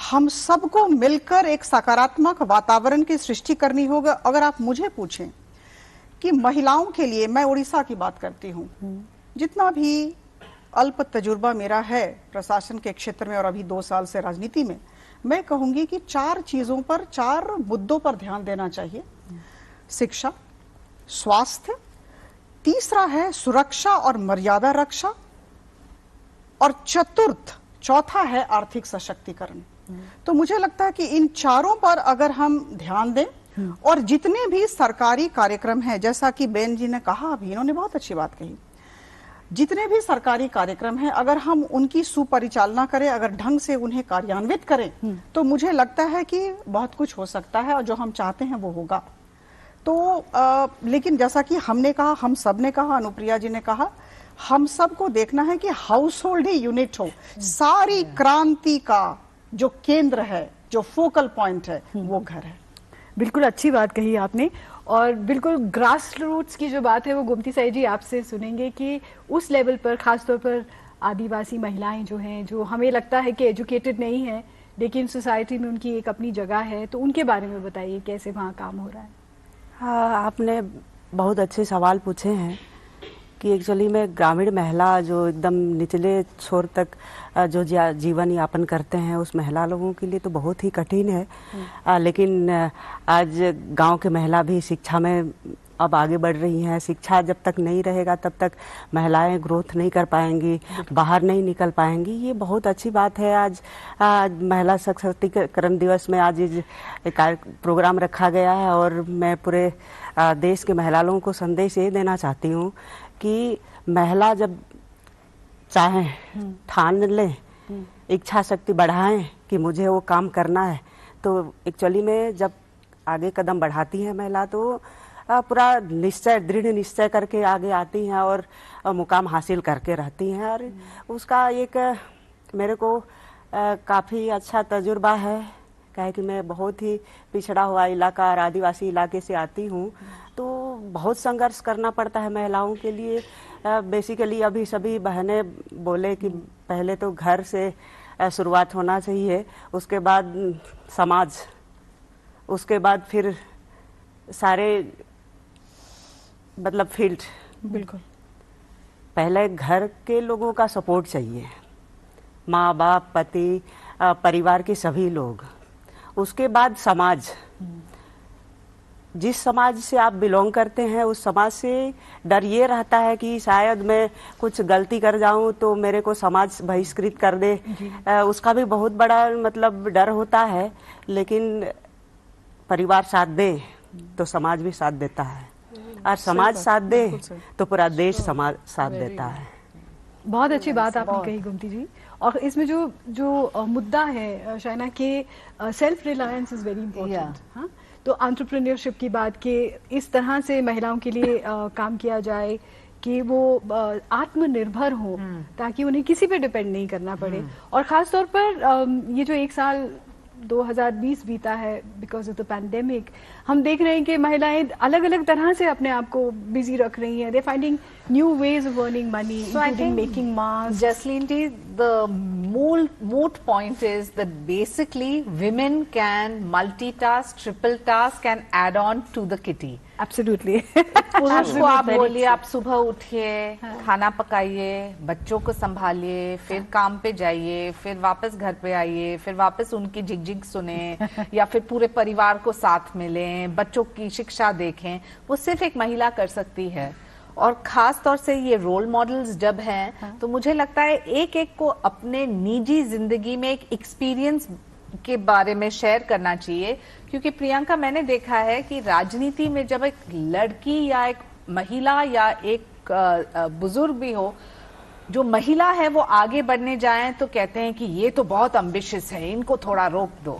हम सबको मिलकर एक सकारात्मक वातावरण की सृष्टि करनी होगा। अगर आप मुझे पूछें कि महिलाओं के लिए, मैं उड़ीसा की बात करती हूँ, जितना भी अल्प तजुर्बा मेरा है प्रशासन के क्षेत्र में और अभी 2 साल से राजनीति में, मैं कहूंगी कि 4 चीजों पर, 4 मुद्दों पर ध्यान देना चाहिए। शिक्षा, स्वास्थ्य, तीसरा है सुरक्षा और मर्यादा रक्षा, और चौथा है आर्थिक सशक्तिकरण। तो मुझे लगता है कि इन चारों पर अगर हम ध्यान दें, और जितने भी सरकारी कार्यक्रम हैं, जैसा कि बेन जी ने कहा अभी, इन्होंने बहुत अच्छी बात कही, जितने भी सरकारी कार्यक्रम हैं अगर हम उनकी सुपरिचालना करें, अगर ढंग से उन्हें कार्यान्वित करें, तो मुझे लगता है कि बहुत कुछ हो सकता है और जो हम चाहते हैं वो होगा। तो लेकिन जैसा कि हमने कहा, हम सब ने कहा, अनुप्रिया जी ने कहा, हम सबको देखना है कि हाउस होल्ड ही यूनिट हो। सारी क्रांति का जो केंद्र है, जो फोकल पॉइंट है, वो घर है। बिल्कुल अच्छी बात कही आपने। और बिल्कुल ग्रास रूट्स की जो बात है वो गोमती साई जी आपसे सुनेंगे कि उस लेवल पर, खासतौर पर आदिवासी महिलाएं जो हैं, जो हमें लगता है कि एजुकेटेड नहीं है लेकिन सोसाइटी में उनकी एक अपनी जगह है, तो उनके बारे में बताइए कैसे वहाँ काम हो रहा है। हाँ, आपने बहुत अच्छे सवाल पूछे हैं कि एक्चुअली में ग्रामीण महिला जो एकदम निचले छोर तक जो जीवन यापन करते हैं, उस महिला लोगों के लिए तो बहुत ही कठिन है। लेकिन आज गांव के महिला भी शिक्षा में अब आगे बढ़ रही हैं। शिक्षा जब तक नहीं रहेगा तब तक महिलाएं ग्रोथ नहीं कर पाएंगी, बाहर नहीं निकल पाएंगी। ये बहुत अच्छी बात है। आज महिला सशक्तिकरण दिवस में आज एक प्रोग्राम रखा गया है, और मैं पूरे देश के महिला लोगों को संदेश ये देना चाहती हूँ कि महिला जब चाहें, ठान लें, इच्छा शक्ति बढ़ाएं कि मुझे वो काम करना है, तो एक्चुअली में जब आगे कदम बढ़ाती है महिला, तो पूरा निश्चय, दृढ़ निश्चय करके आगे आती हैं और मुकाम हासिल करके रहती हैं। और उसका एक मेरे को काफ़ी अच्छा तजुर्बा है, क्या है कि मैं बहुत ही पिछड़ा हुआ इलाका और आदिवासी इलाके से आती हूँ, तो बहुत संघर्ष करना पड़ता है महिलाओं के लिए। बेसिकली अभी सभी बहनें बोले कि पहले तो घर से शुरुआत होना चाहिए, उसके बाद समाज, उसके बाद फिर सारे मतलब फील्ड। बिल्कुल, पहले घर के लोगों का सपोर्ट चाहिए, माँ बाप, पति, परिवार के सभी लोग, उसके बाद समाज। जिस समाज से आप बिलोंग करते हैं उस समाज से डर ये रहता है कि शायद मैं कुछ गलती कर जाऊं तो मेरे को समाज बहिष्कृत कर दे, उसका भी बहुत बड़ा मतलब डर होता है। लेकिन परिवार साथ दे तो समाज भी साथ देता है, और समाज साथ दे तो पूरा देश समाज साथ देता है। बहुत अच्छी बात आपने कही गोमती जी। और इसमें जो मुद्दा है शायना के self reliance is very important. हाँ, तो एंटरप्रेन्योरशिप की बात कि इस तरह से महिलाओं के लिए काम किया जाए कि वो आत्मनिर्भर हो, ताकि उन्हें किसी पे डिपेंड नहीं करना पड़े। और खास तौर पर ये जो 1 साल 2020 बीता है बिकॉज ऑफ द पैंडेमिक, हम देख रहे हैं कि महिलाएं अलग अलग तरह से अपने आप को बिजी रख रही हैं। दे finding new ways of earning money, including making mask. Jasleen ji, the moot point is that basically women can multitask, triple task and add on to the kitty. Absolutely. पुरुष को आप बोलिए, आप सुबह उठिए, खाना पकाइए, बच्चों को संभालिए, फिर काम पे जाइए, फिर वापस घर पे आइए, फिर वापस उनकी झिकझिक सुने या फिर पूरे परिवार को साथ मिलें, बच्चों की शिक्षा देखें, वो सिर्फ एक महिला कर सकती है। और खास तौर से ये रोल मॉडल्स जब हैं, तो मुझे लगता है एक एक को अपने निजी जिंदगी में एक एक्सपीरियंस के बारे में शेयर करना चाहिए। क्योंकि प्रियंका, मैंने देखा है कि राजनीति में जब एक लड़की या एक महिला या एक बुजुर्ग भी हो, जो महिला है वो आगे बढ़ने जाएं तो कहते हैं कि ये तो बहुत एम्बिशियस है, इनको थोड़ा रोक दो।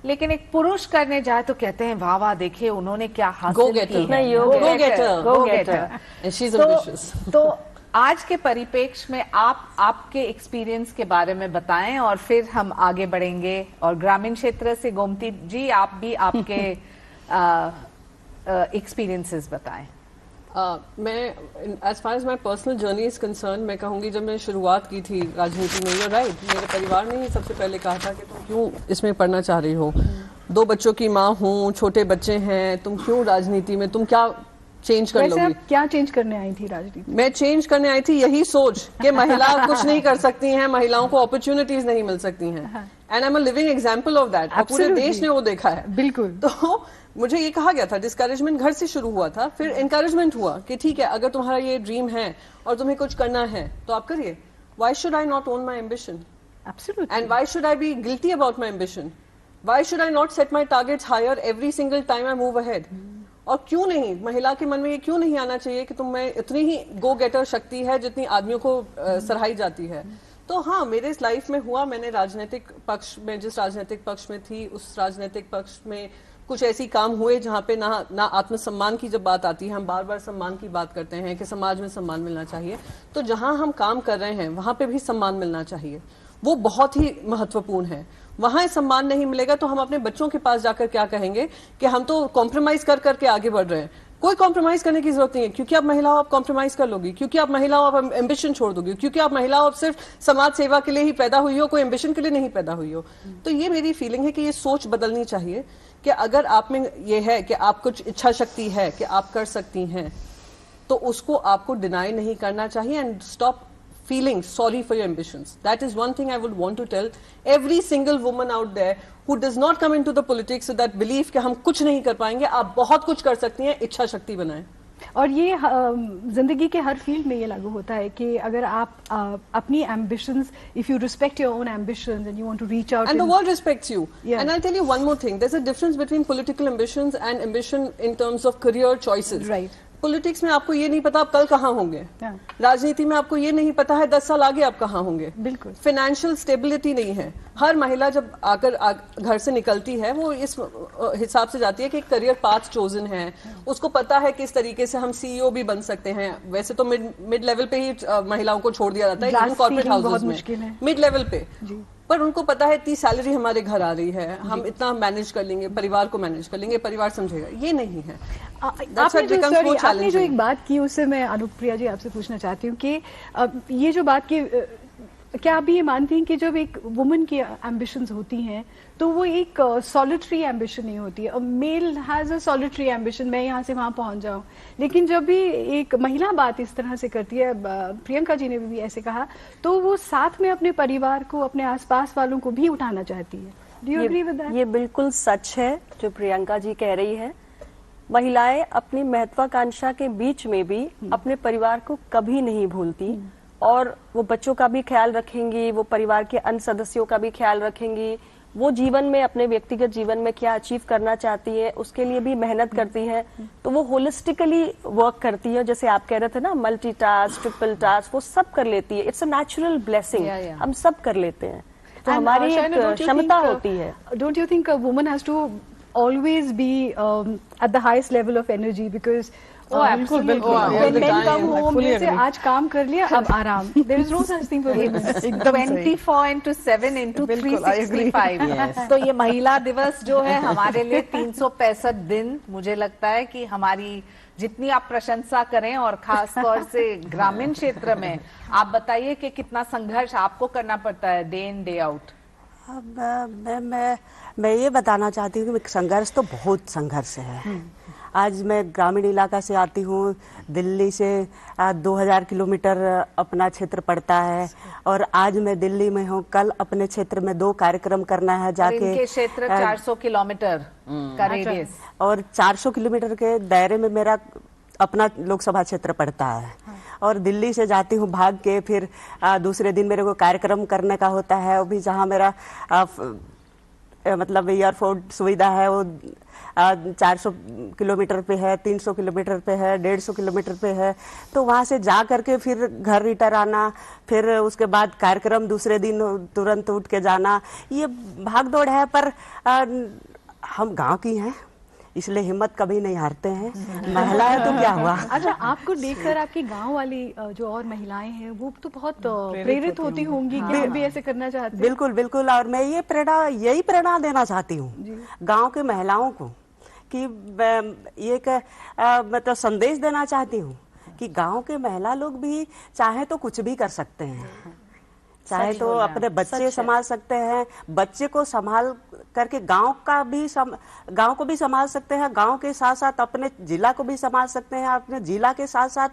लेकिन एक पुरुष करने जाए तो कहते हैं वाह वाह, देखिए उन्होंने क्या हासिल किया, Go getter. And she's ambitious. तो आज के परिप्रेक्ष्य में आपके एक्सपीरियंस के बारे में बताएं और फिर हम आगे बढ़ेंगे। और ग्रामीण क्षेत्र से गोमती जी, आप भी आपके एक्सपीरियंसेस बताएं। मैं as far as my personal journey is concern, मैं कहूँगी जब मैंने शुरुआत की थी राजनीति में, you're right, मेरे परिवार ने ही सबसे पहले कहा था कि तुम क्यों इसमें पढ़ना चाह रही हो, 2 बच्चों की माँ हूँ, छोटे बच्चे हैं, तुम क्यों राजनीति में, तुम क्या चेंज कर वैसे लोगी। आप क्या चेंज करने आई थी राजनीति? मैं चेंज करने आई थी यही सोच कि महिला कुछ नहीं कर सकती हैं, महिलाओं को अपॉर्चुनिटीज नहीं मिल सकती हैं, and I am a living example of that. पूरे Absolutely. देश ने वो देखा है। बिल्कुल। तो मुझे ये कहा गया था, डिस्करेजमेंट घर से शुरू हुआ था, फिर एनकरेजमेंट हुआ कि ठीक है, अगर तुम्हारा ये ड्रीम है और तुम्हें कुछ करना है तो आप करिए। Why should I not own my ambition? Absolutely. And why should I be guilty about my ambition? Why should I not set my targets higher every single time I move ahead? और क्यों नहीं, महिला के मन में ये क्यों नहीं आना चाहिए कि तुम में इतनी ही गो गेटर शक्ति है जितनी आदमियों को सराही जाती है। तो हाँ, मेरे इस लाइफ में हुआ, मैंने राजनीतिक पक्ष में, जिस राजनीतिक पक्ष में थी, उस राजनीतिक पक्ष में कुछ ऐसी काम हुए जहाँ पे ना आत्मसम्मान की जब बात आती है, हम बार बार सम्मान की बात करते हैं कि समाज में सम्मान मिलना चाहिए, तो जहाँ हम काम कर रहे हैं वहां पे भी सम्मान मिलना चाहिए। वो बहुत ही महत्वपूर्ण है। वहां सम्मान नहीं मिलेगा तो हम अपने बच्चों के पास जाकर क्या कहेंगे कि हम तो कॉम्प्रोमाइज कर करके आगे बढ़ रहे हैं। कोई कॉम्प्रोमाइज करने की जरूरत नहीं है, क्योंकि आप महिला हो आप कॉम्प्रोमाइज कर लोगी, क्योंकि आप महिला हो आप एम्बिशन छोड़ दोगी, क्योंकि आप महिला हो आप सिर्फ समाज सेवा के लिए ही पैदा हुई हो, कोई एम्बिशन के लिए नहीं पैदा हुई हो। तो ये मेरी फीलिंग है कि ये सोच बदलनी चाहिए कि अगर आप में ये है कि आप कुछ इच्छा शक्ति है कि आप कर सकती हैं, तो उसको आपको डिनाई नहीं करना चाहिए, and stop feeling sorry for your ambitions. That is one thing I would want to tell every single woman out there who does not come into the politics with that belief कि हम कुछ नहीं कर पाएंगे। आप बहुत कुछ कर सकती हैं, इच्छा शक्ति बनाएं। और ये जिंदगी के हर फील्ड में ये लागू होता है कि अगर आप अपनी ambitions, if you respect your own ambitions and you want to reach out and the world respects you. Yeah. And I'll tell you one more thing, there's a difference between political ambitions and ambition in terms of career choices. Right. Politics में आपको ये नहीं पता आप कल कहाँ होंगे, राजनीति में आपको ये नहीं पता है 10 साल आगे आप कहाँ होंगे। बिल्कुल। फाइनेंशियल स्टेबिलिटी नहीं है। हर महिला जब घर से निकलती है वो इस हिसाब से जाती है कि करियर पाथ चोजन है, उसको पता है किस तरीके से हम सीईओ भी बन सकते हैं। वैसे तो मिड लेवल पे ही महिलाओं को छोड़ दिया जाता है, इवन कॉर्पोरेट हाउसेस में मिड लेवल पे, पर उनको पता है इतनी सैलरी हमारे घर आ रही है, हम इतना मैनेज कर लेंगे, परिवार को मैनेज कर लेंगे, परिवार समझेगा। ये नहीं है। आपने जो एक बात की उससे मैं अनुप्रिया जी आपसे पूछना चाहती हूँ कि ये जो बात की, क्या आप ये मानती हैं कि जब एक वुमन की एम्बिशंस होती हैं तो वो एक सॉलिटरी एम्बिशन नहीं होती है? Male has a solitary ambition, मैं यहाँ से वहां पहुंच जाऊं, लेकिन जब भी एक महिला बात इस तरह से करती है, प्रियंका जी ने भी ऐसे कहा, तो वो साथ में अपने परिवार को, अपने आसपास वालों को भी उठाना चाहती है। Do you agree with that? ये बिल्कुल सच है जो प्रियंका जी कह रही है। महिलाएं अपनी महत्वाकांक्षा के बीच में भी अपने परिवार को कभी नहीं भूलती, और वो बच्चों का भी ख्याल रखेंगी, वो परिवार के अन्य सदस्यों का भी ख्याल रखेंगी, वो जीवन में, अपने व्यक्तिगत जीवन में क्या अचीव करना चाहती है उसके लिए भी मेहनत करती है। तो वो होलिस्टिकली वर्क करती है, जैसे आप कह रहे थे ना, मल्टीटास्क, ट्रिपल टास्क, वो सब कर लेती है। इट्स अ नेचुरल ब्लेसिंग, हम सब कर लेते हैं, तो हमारी एक क्षमता होती है। Don't you think a woman has to always be at the highest level of energy because बिल्कुल when men come home जैसे आज काम कर लिया अब आराम, there is no such thing for women. 24 into 7 into 365. Yes. तो ये महिला दिवस जो है हमारे लिए 365 दिन, मुझे लगता है कि हमारी जितनी आप प्रशंसा करें, और खास तौर से ग्रामीण क्षेत्र में, आप बताइए कि कितना संघर्ष आपको करना पड़ता है डे इन डे आउट। मैं ये बताना चाहती हूँ कि संघर्ष तो बहुत संघर्ष है। आज मैं ग्रामीण इलाका से आती हूँ, दिल्ली से 2000 किलोमीटर अपना क्षेत्र पड़ता है, और आज मैं दिल्ली में हूँ, कल अपने क्षेत्र में 2 कार्यक्रम करना है जाके। इनके क्षेत्र 400 किलोमीटर का रेडियस, और 400 किलोमीटर के दायरे में मेरा अपना लोकसभा क्षेत्र पड़ता है, और दिल्ली से जाती हूँ भाग के, फिर दूसरे दिन मेरे को कार्यक्रम करने का होता है, वो भी जहाँ मेरा मतलब एयरपोर्ट सुविधा है वो 400 किलोमीटर पे है, 300 किलोमीटर पे है, 150 किलोमीटर पे है। तो वहाँ से जा करके फिर घर रिटर्न आना, फिर उसके बाद कार्यक्रम दूसरे दिन तुरंत उठ के जाना, ये भाग दौड़ है। पर हम गांव की हैं, इसलिए हिम्मत कभी नहीं हारते हैं। महिला है तो क्या हुआ। अच्छा, आपको देखकर आपकी गांव वाली जो और महिलाएं हैं वो तो बहुत प्रेरित होती होंगी कि हम भी ऐसे करना चाहते हैं। बिल्कुल बिल्कुल, और मैं यही प्रेरणा देना चाहती हूँ गांव के महिलाओं को, कि एक मतलब संदेश देना चाहती हूँ कि गांव के महिला लोग भी चाहे तो कुछ भी कर सकते हैं, चाहे तो अपने बच्चे संभाल सकते हैं, बच्चे को संभाल करके गांव को भी संभाल सकते हैं, गांव के साथ साथ अपने जिला को भी संभाल सकते हैं, अपने जिला के साथ साथ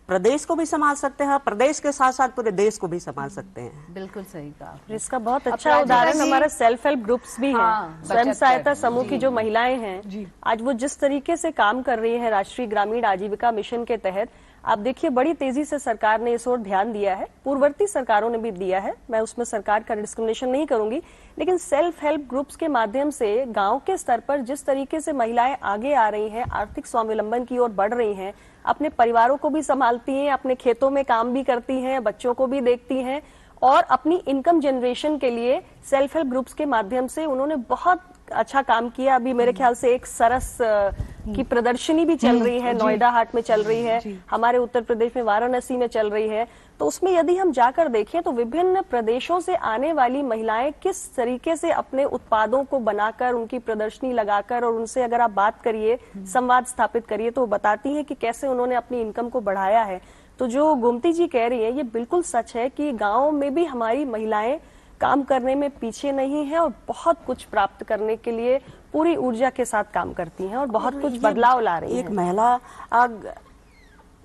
प्रदेश को भी संभाल सकते हैं, प्रदेश के साथ साथ पूरे देश को भी संभाल सकते हैं। बिल्कुल सही कहा। इसका बहुत अच्छा उदाहरण हमारा सेल्फ हेल्प ग्रुप्स भी हैं, स्वयं सहायता समूह की जो महिलाएं हैं, आज वो जिस तरीके से काम कर रही हैं राष्ट्रीय ग्रामीण आजीविका मिशन के तहत, आप देखिए बड़ी तेजी से सरकार ने इस ओर ध्यान दिया है, पूर्ववर्ती सरकारों ने भी दिया है, मैं उसमें सरकार का डिस्क्रिमिनेशन नहीं करूंगी, लेकिन सेल्फ हेल्प ग्रुप्स के माध्यम से गांव के स्तर पर जिस तरीके से महिलाएं आगे आ रही हैं, आर्थिक स्वावलंबन की ओर बढ़ रही हैं, अपने परिवारों को भी संभालती हैं, अपने खेतों में काम भी करती हैं, बच्चों को भी देखती हैं और अपनी इनकम जनरेशन के लिए सेल्फ हेल्प ग्रुप्स के माध्यम से उन्होंने बहुत अच्छा काम किया। अभी मेरे ख्याल से एक सरस की प्रदर्शनी भी चल रही है, नोएडा हाट में चल रही है, हमारे उत्तर प्रदेश में वाराणसी में चल रही है। तो उसमें यदि हम जाकर देखें तो विभिन्न प्रदेशों से आने वाली महिलाएं किस तरीके से अपने उत्पादों को बनाकर, उनकी प्रदर्शनी लगाकर और उनसे अगर आप बात करिए, संवाद स्थापित करिए, तो वो बताती हैं कि कैसे उन्होंने अपनी इनकम को बढ़ाया है। तो जो गोमती जी कह रही है ये बिल्कुल सच है कि गाँव में भी हमारी महिलाएं काम करने में पीछे नहीं है और बहुत कुछ प्राप्त करने के लिए पूरी ऊर्जा के साथ काम करती हैं और बहुत कुछ बदलाव ला रही है। एक महिला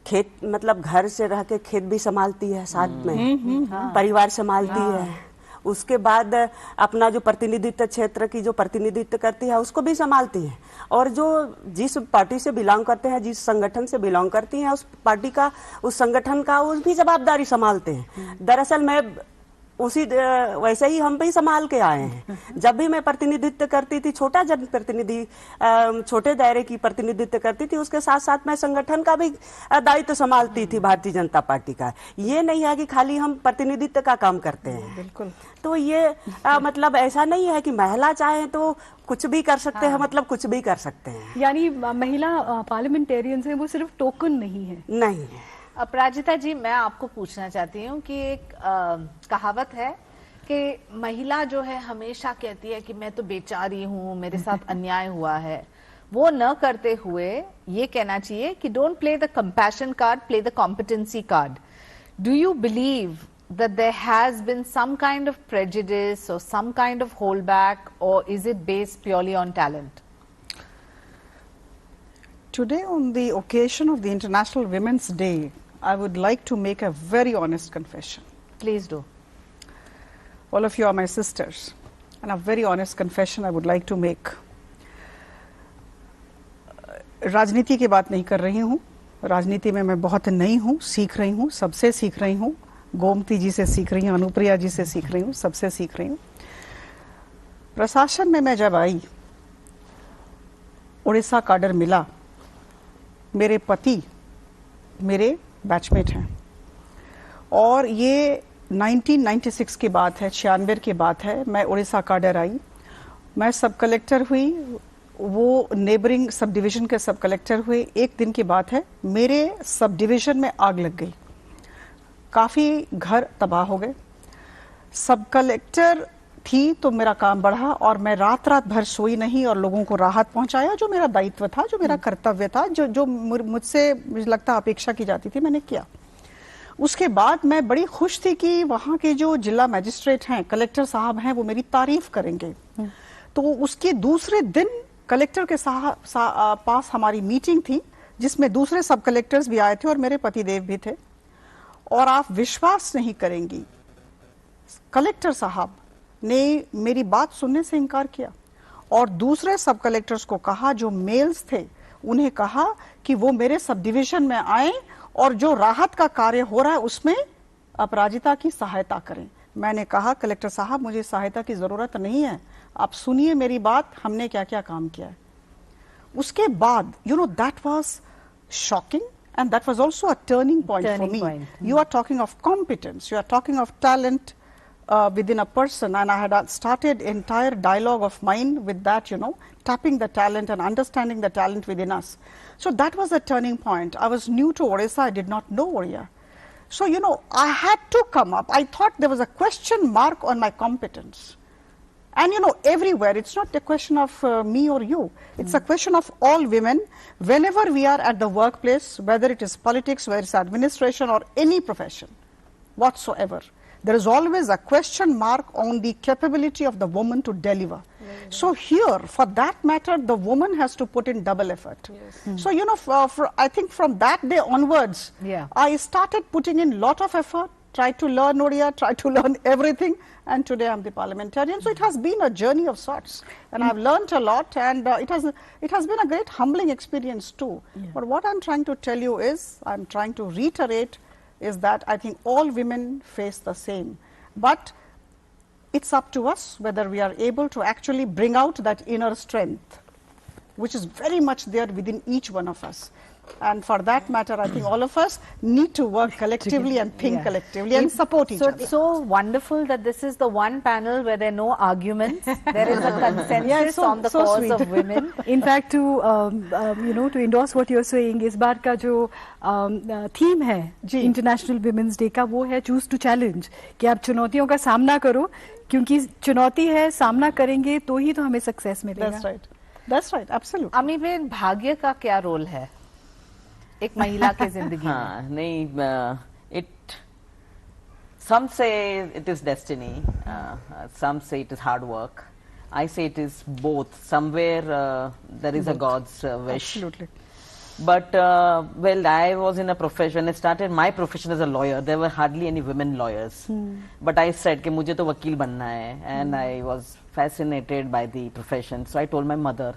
खेत मतलब घर से रह के खेत भी संभालती है, साथ में परिवार संभालती है, उसके बाद अपना जो प्रतिनिधित्व क्षेत्र की जो प्रतिनिधित्व करती है उसको भी संभालती है, और जो जिस पार्टी से बिलोंग करते हैं, जिस संगठन से बिलोंग करती हैं, उस पार्टी का, उस संगठन का उस भी जवाबदारी संभालते हैं। दरअसल मैं उसी वैसे ही हम भी संभाल के आए हैं। जब भी मैं प्रतिनिधित्व करती थी, छोटा जन प्रतिनिधि, छोटे दायरे की प्रतिनिधित्व करती थी, उसके साथ साथ मैं संगठन का भी दायित्व संभालती थी भारतीय जनता पार्टी का। ये नहीं है कि खाली हम प्रतिनिधित्व का काम करते हैं। बिल्कुल। तो ये मतलब ऐसा नहीं है कि महिला चाहे तो कुछ भी कर सकते हैं, मतलब कुछ भी कर सकते हैं। यानी महिला पार्लियामेंटेरियंस है वो सिर्फ टोकन नहीं है। नहीं है। अपराजिता जी, मैं आपको पूछना चाहती हूँ कि एक कहावत है कि महिला जो है हमेशा कहती है कि मैं तो बेचारी हूँ, मेरे साथ अन्याय हुआ है। वो न करते हुए ये कहना चाहिए कि don't play the compassion card, play the competency card. Do you believe that there has been some kind of prejudice or some kind of holdback, or is it based purely on talent? Today, on the occasion of the International Women's Day, I would like to make a very honest confession. Please do. All of you are my sisters, and a very honest confession I would like to make. राजनीति की बात नहीं कर रही हूँ, राजनीति में मैं बहुत नई हूँ, सीख रही हूँ, सबसे सीख रही हूँ, गोमती जी से सीख रही हूँ, अनुप्रिया जी से सीख रही हूँ, सबसे सीख रही हूँ। प्रशासन में मैं जब आई, उड़ीसा काडर मिला, मेरे पति मेरे बैचमेट हैं, और ये 1996 की बात है, 96 की बात है। मैं उड़ीसा काडर आई, मैं सब कलेक्टर हुई, वो नेबरिंग सब डिवीजन के सब कलेक्टर हुए। एक दिन की बात है, मेरे सब डिवीजन में आग लग गई, काफी घर तबाह हो गए। सब कलेक्टर थी तो मेरा काम बढ़ा, और मैं रात रात भर सोई नहीं और लोगों को राहत पहुंचाया। जो मेरा दायित्व था, जो मेरा कर्तव्य था, जो मुझसे मुझे लगता अपेक्षा की जाती थी, मैंने किया। उसके बाद मैं बड़ी खुश थी कि वहां के जो जिला मजिस्ट्रेट हैं, कलेक्टर साहब हैं, वो मेरी तारीफ करेंगे। तो उसके दूसरे दिन कलेक्टर के पास हमारी मीटिंग थी, जिसमें दूसरे सब कलेक्टर्स भी आए थे और मेरे पतिदेव भी थे। और आप विश्वास नहीं करेंगी, कलेक्टर साहब ने मेरी बात सुनने से इनकार किया, और दूसरे सब कलेक्टर्स को कहा, जो मेल्स थे, उन्हें कहा कि वो मेरे सब डिवीजन में आए और जो राहत का कार्य हो रहा है उसमें अपराजिता की सहायता करें। मैंने कहा, कलेक्टर साहब मुझे सहायता की जरूरत नहीं है, आप सुनिए मेरी बात, हमने क्या क्या काम किया है। उसके बाद that was shocking, and that was also a turning point for me. You are talking of competence, you are talking of talent within a person, and I had started entire dialogue of mine with that, tapping the talent and understanding the talent within us. So that was a turning point. I was new to Odisha, I did not know Oriya. So, I had to come up. I thought there was a question mark on my competence. And everywhere, it's not a question of me or you. It's a question of all women. Whenever we are at the workplace, whether it is politics, whether it's administration or any profession whatsoever, there is always a question mark on the capability of the woman to deliver. So here, for that matter, the woman has to put in double effort. So, you know, I think from that day onwards, I started putting in lot of effort, tried to learn Odia, tried to learn everything, and today I'm the parliamentarian. So it has been a journey of sorts, and I've learned a lot, and it has been a great humbling experience too. But what I'm trying to tell you is, I'm trying to reiterate, is that I think all women face the same. But it's up to us whether we are able to actually bring out that inner strength, which is very much there within each one of us. And for that matter, I think all of us need to work collectively and think collectively and support each other. It's so wonderful that this is the one panel where there are no arguments. There is a consensus on the cause of women. In fact, to endorse what you're saying, इस बार का जो theme है international women's day का, वो है choose to challenge, कि आप चुनौतियों का सामना करो, क्योंकि चुनौती है, सामना करेंगे तो ही तो हमें सक्सेस मिलेगा. That's right, absolutely. अमी बेन, भाग्य का क्या रोल है एक महिला के जिंदगी में? हाँ, नहीं, some say it is destiny, some say it is hard work. I say it is both. Somewhere there is a God's wish. Absolutely. But well, I was in a profession. I started my profession as a lawyer. There were hardly any women lawyers. But I said कि मुझे तो वकील बनना है, and I was fascinated by the profession. So I told my mother,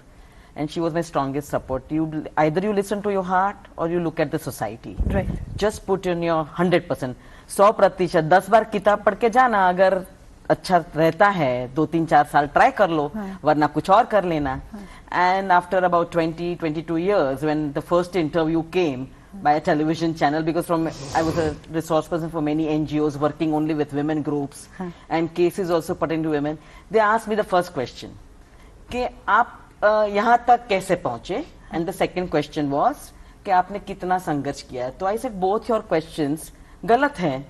and she was my strongest support. Either you listen to your heart or you look at the society. Right. Just put in your 100%, 100%. 10 बार किताब पढ़ के जाना, अगर अच्छा रहता है 2-3-4 साल try कर लो, वरना कुछ और कर लेना. And after about 20-22 years, when the first interview came by a television channel, because I was a resource person for many NGOs working only with women groups and cases also pertaining to women, they asked me the first question, कि आप यहाँ तक कैसे पहुंचे, and the second question was कि आपने कितना संघर्ष किया. तो I said both your questions गलत हैं.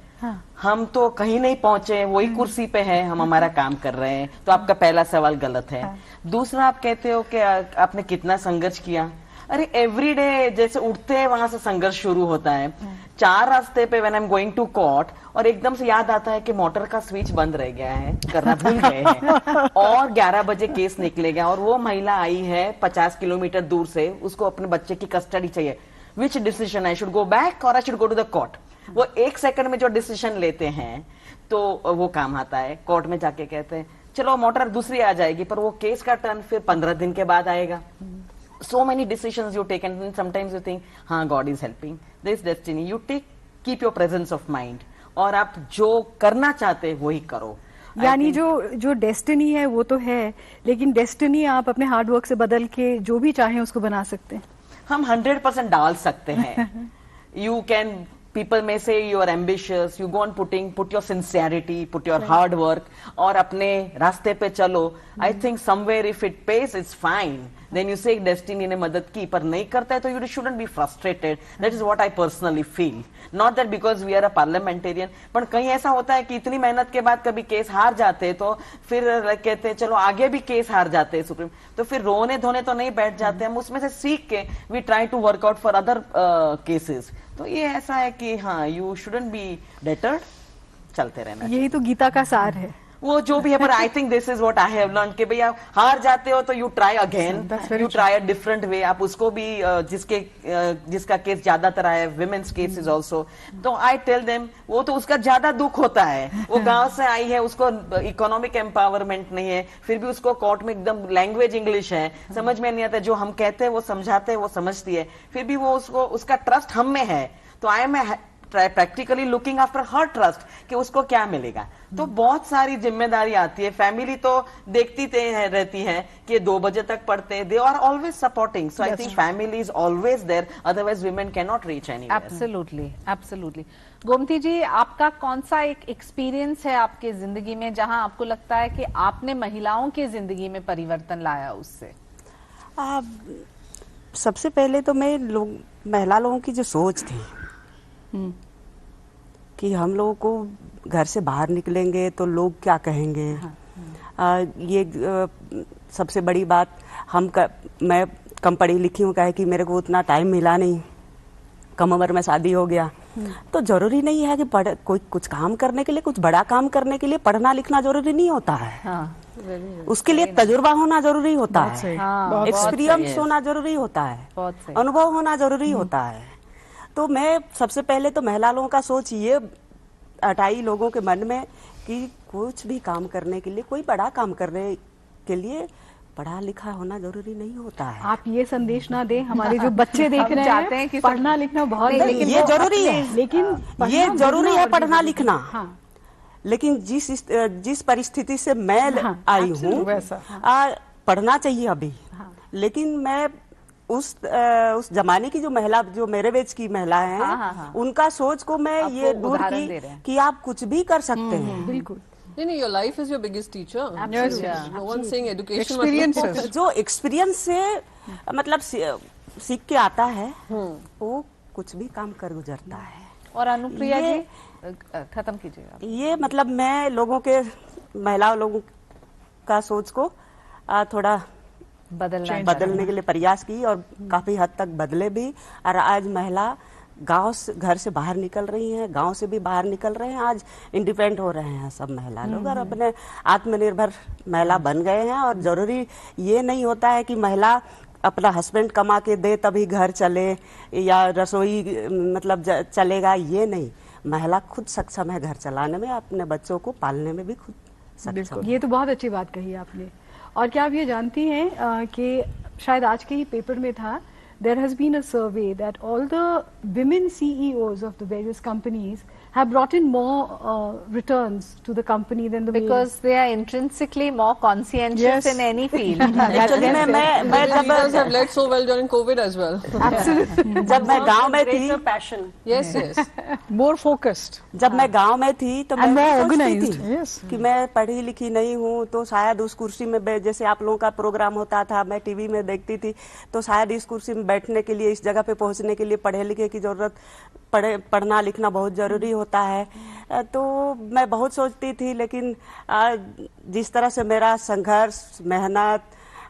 हम तो कहीं नहीं पहुंचे, वही कुर्सी पे हैं, हम हमारा काम कर रहे हैं. तो आपका पहला सवाल गलत है. दूसरा, आप कहते हो कि आपने कितना संघर्ष किया. अरे एवरीडे जैसे उठते हैं वहां से संघर्ष शुरू होता है. 4 रास्ते पे when I am going to court, और एकदम से याद आता है कि मोटर का स्विच बंद रह गया है, करना भूल गए हैं, और 11 बजे केस निकलेगा, और वो महिला आई है 50 किलोमीटर दूर से, उसको अपने बच्चे की कस्टडी चाहिए. Which decision, I should go back और I should go to the court. वो 1 सेकंड में जो डिसीजन लेते हैं तो वो काम आता है. कोर्ट में जाके कहते हैं चलो मोटर दूसरी आ जाएगी, पर वो केस का टर्न फिर 15 दिन के बाद आएगा. So many decisions you take, and sometimes you think, हाँ, God is helping, there is destiny. You keep your presence of mind, और आप जो करना चाहते हैं वही करो. यानी जो डेस्टिनी है वो तो है, लेकिन डेस्टिनी आप अपने हार्ड वर्क से बदल के जो भी चाहें उसको बना सकते हैं. हम 100% डाल सकते हैं. You can, people may say you are ambitious, you go on put your sincerity, put your hard work, और अपने रास्ते पे चलो. I think somewhere if it pays, it's fine. Then you say destiny ने मदद की, पर नहीं करता है तो you shouldn't be frustrated. That is what I personally feel. Not that because we are a parliamentarian, पर कहीं ऐसा होता है कि इतनी मेहनत के बाद कभी केस हार जाते हैं, तो फिर कहते हैं चलो आगे भी केस हार जाते हैं सुप्रीम, तो फिर रोने धोने तो नहीं बैठ जाते. हम उसमें से सीख के we try to work out for other cases. तो ये ऐसा है कि हाँ, you shouldn't be deterred, चलते रहना. यही तो गीता का सार है. वो जो भी है, पर I think this is what I have learn, कि भैया हार जाते हो तो you try again, you try a different way. आप उसको भी जिसका केस ज्यादातर है, विमेन्स केस इज ऑल्सो, तो आई टेल देम वो तो उसका ज्यादा दुख होता है, वो गांव से आई है, उसको इकोनॉमिक एम्पावरमेंट नहीं है, फिर भी उसको कोर्ट में एकदम लैंग्वेज इंग्लिश है, समझ में नहीं आता. जो हम कहते हैं वो समझाते हैं, वो समझती है, फिर भी वो उसका ट्रस्ट हम में है. तो I am practically looking after her trust कि उसको क्या मिलेगा. तो बहुत सारी जिम्मेदारी आती है. फैमिली तो देखती रहती है कि 2 बजे तक पढ़ते हैं. They are always supporting. So I think family is always there, otherwise women can not reach anywhere. Absolutely, absolutely. Gomti ji, आपका कौन सा एक एक्सपीरियंस है आपके जिंदगी में जहां आपको लगता है कि आपने महिलाओं की जिंदगी में परिवर्तन लाया उससे? सबसे पहले तो मैं महिला लोगों की जो सोच थी कि हम लोगों को घर से बाहर निकलेंगे तो लोग क्या कहेंगे. ये सबसे बड़ी बात. मैं कम पढ़ी लिखी हूँ, क्या है कि मेरे को उतना टाइम मिला नहीं, कम उम्र में शादी हो गया, तो जरूरी नहीं है कि कोई कुछ काम करने के लिए, कुछ बड़ा काम करने के लिए पढ़ना लिखना जरूरी नहीं होता है। उसके लिए तजुर्बा होना जरूरी होता है, एक्सपीरियंस होना जरूरी होता है, अनुभव होना जरूरी होता है। तो मैं सबसे पहले तो महिला लोगों का सोच ये हटाई लोगों के मन में कि कुछ भी काम करने के लिए, कोई बड़ा काम करने के लिए पढ़ा लिखा होना जरूरी नहीं होता है। आप ये संदेश ना दें, हमारे जो बच्चे देख रहे चाहते हैं हैं कि पढ़ना लिखना बहुत, लेकिन ये जरूरी है, लेकिन ये जरूरी है पढ़ना जरूरी लिखना। हाँ। लेकिन जिस परिस्थिति से मैं आई हूँ, पढ़ना चाहिए अभी। लेकिन मैं उस जमाने की जो महिला, जो मेरे बेच की महिला हैं, उनका सोच को मैं ये दूर की कि आप कुछ भी कर सकते हैं। बिल्कुल नहीं, your life is your biggest teacher. Yes, No one's saying education. Experiences. जो एक्सपीरियंस से मतलब सीख के आता है, वो कुछ भी काम कर गुजरता है। और अनुप्रिया जी खत्म कीजिएगा। ये मतलब मैं लोगों के, महिला लोगों का सोच को थोड़ा बदलने के लिए प्रयास की और काफी हद तक बदले भी। और आज महिला गांव से, घर से बाहर निकल रही हैं, गांव से भी बाहर निकल रहे हैं, आज इंडिपेंडेंट हो रहे हैं सब महिला लोग और अपने आत्मनिर्भर महिला बन गए हैं। और जरूरी ये नहीं होता है कि महिला अपना हस्बैंड कमा के दे तभी घर चले या रसोई मतलब चलेगा, ये नहीं। महिला खुद सक्षम है घर चलाने में, अपने बच्चों को पालने में भी खुद सक्षम है। ये तो बहुत अच्छी बात कही आपने। और क्या आप ये जानती हैं कि शायद आज के ही पेपर में था, there has been a survey that all the women CEOs of the various companies have brought in more returns to the company than the because they are intrinsically more conscientious in any field. Actually, मैं जब have led so well during COVID as well. Absolutely. जब मैं गांव में थी, passion, Yes, yes. More focused. जब मैं गांव में थी तो मैं And more सोचती organized. थी Yes. कि मैं पढ़ी लिखी नहीं हूँ तो शायद उस कुर्सी में जैसे आप लोगों का प्रोग्राम होता था, मैं टीवी में देखती थी, तो शायद इस कुर्सी में बैठने के लिए, इस जगह पे पहुंचने के लिए पढ़े लिखे की जरूरत, पढ़ना लिखना बहुत जरूरी होता है। तो मैं बहुत सोचती थी, लेकिन जिस तरह से मेरा संघर्ष, मेहनत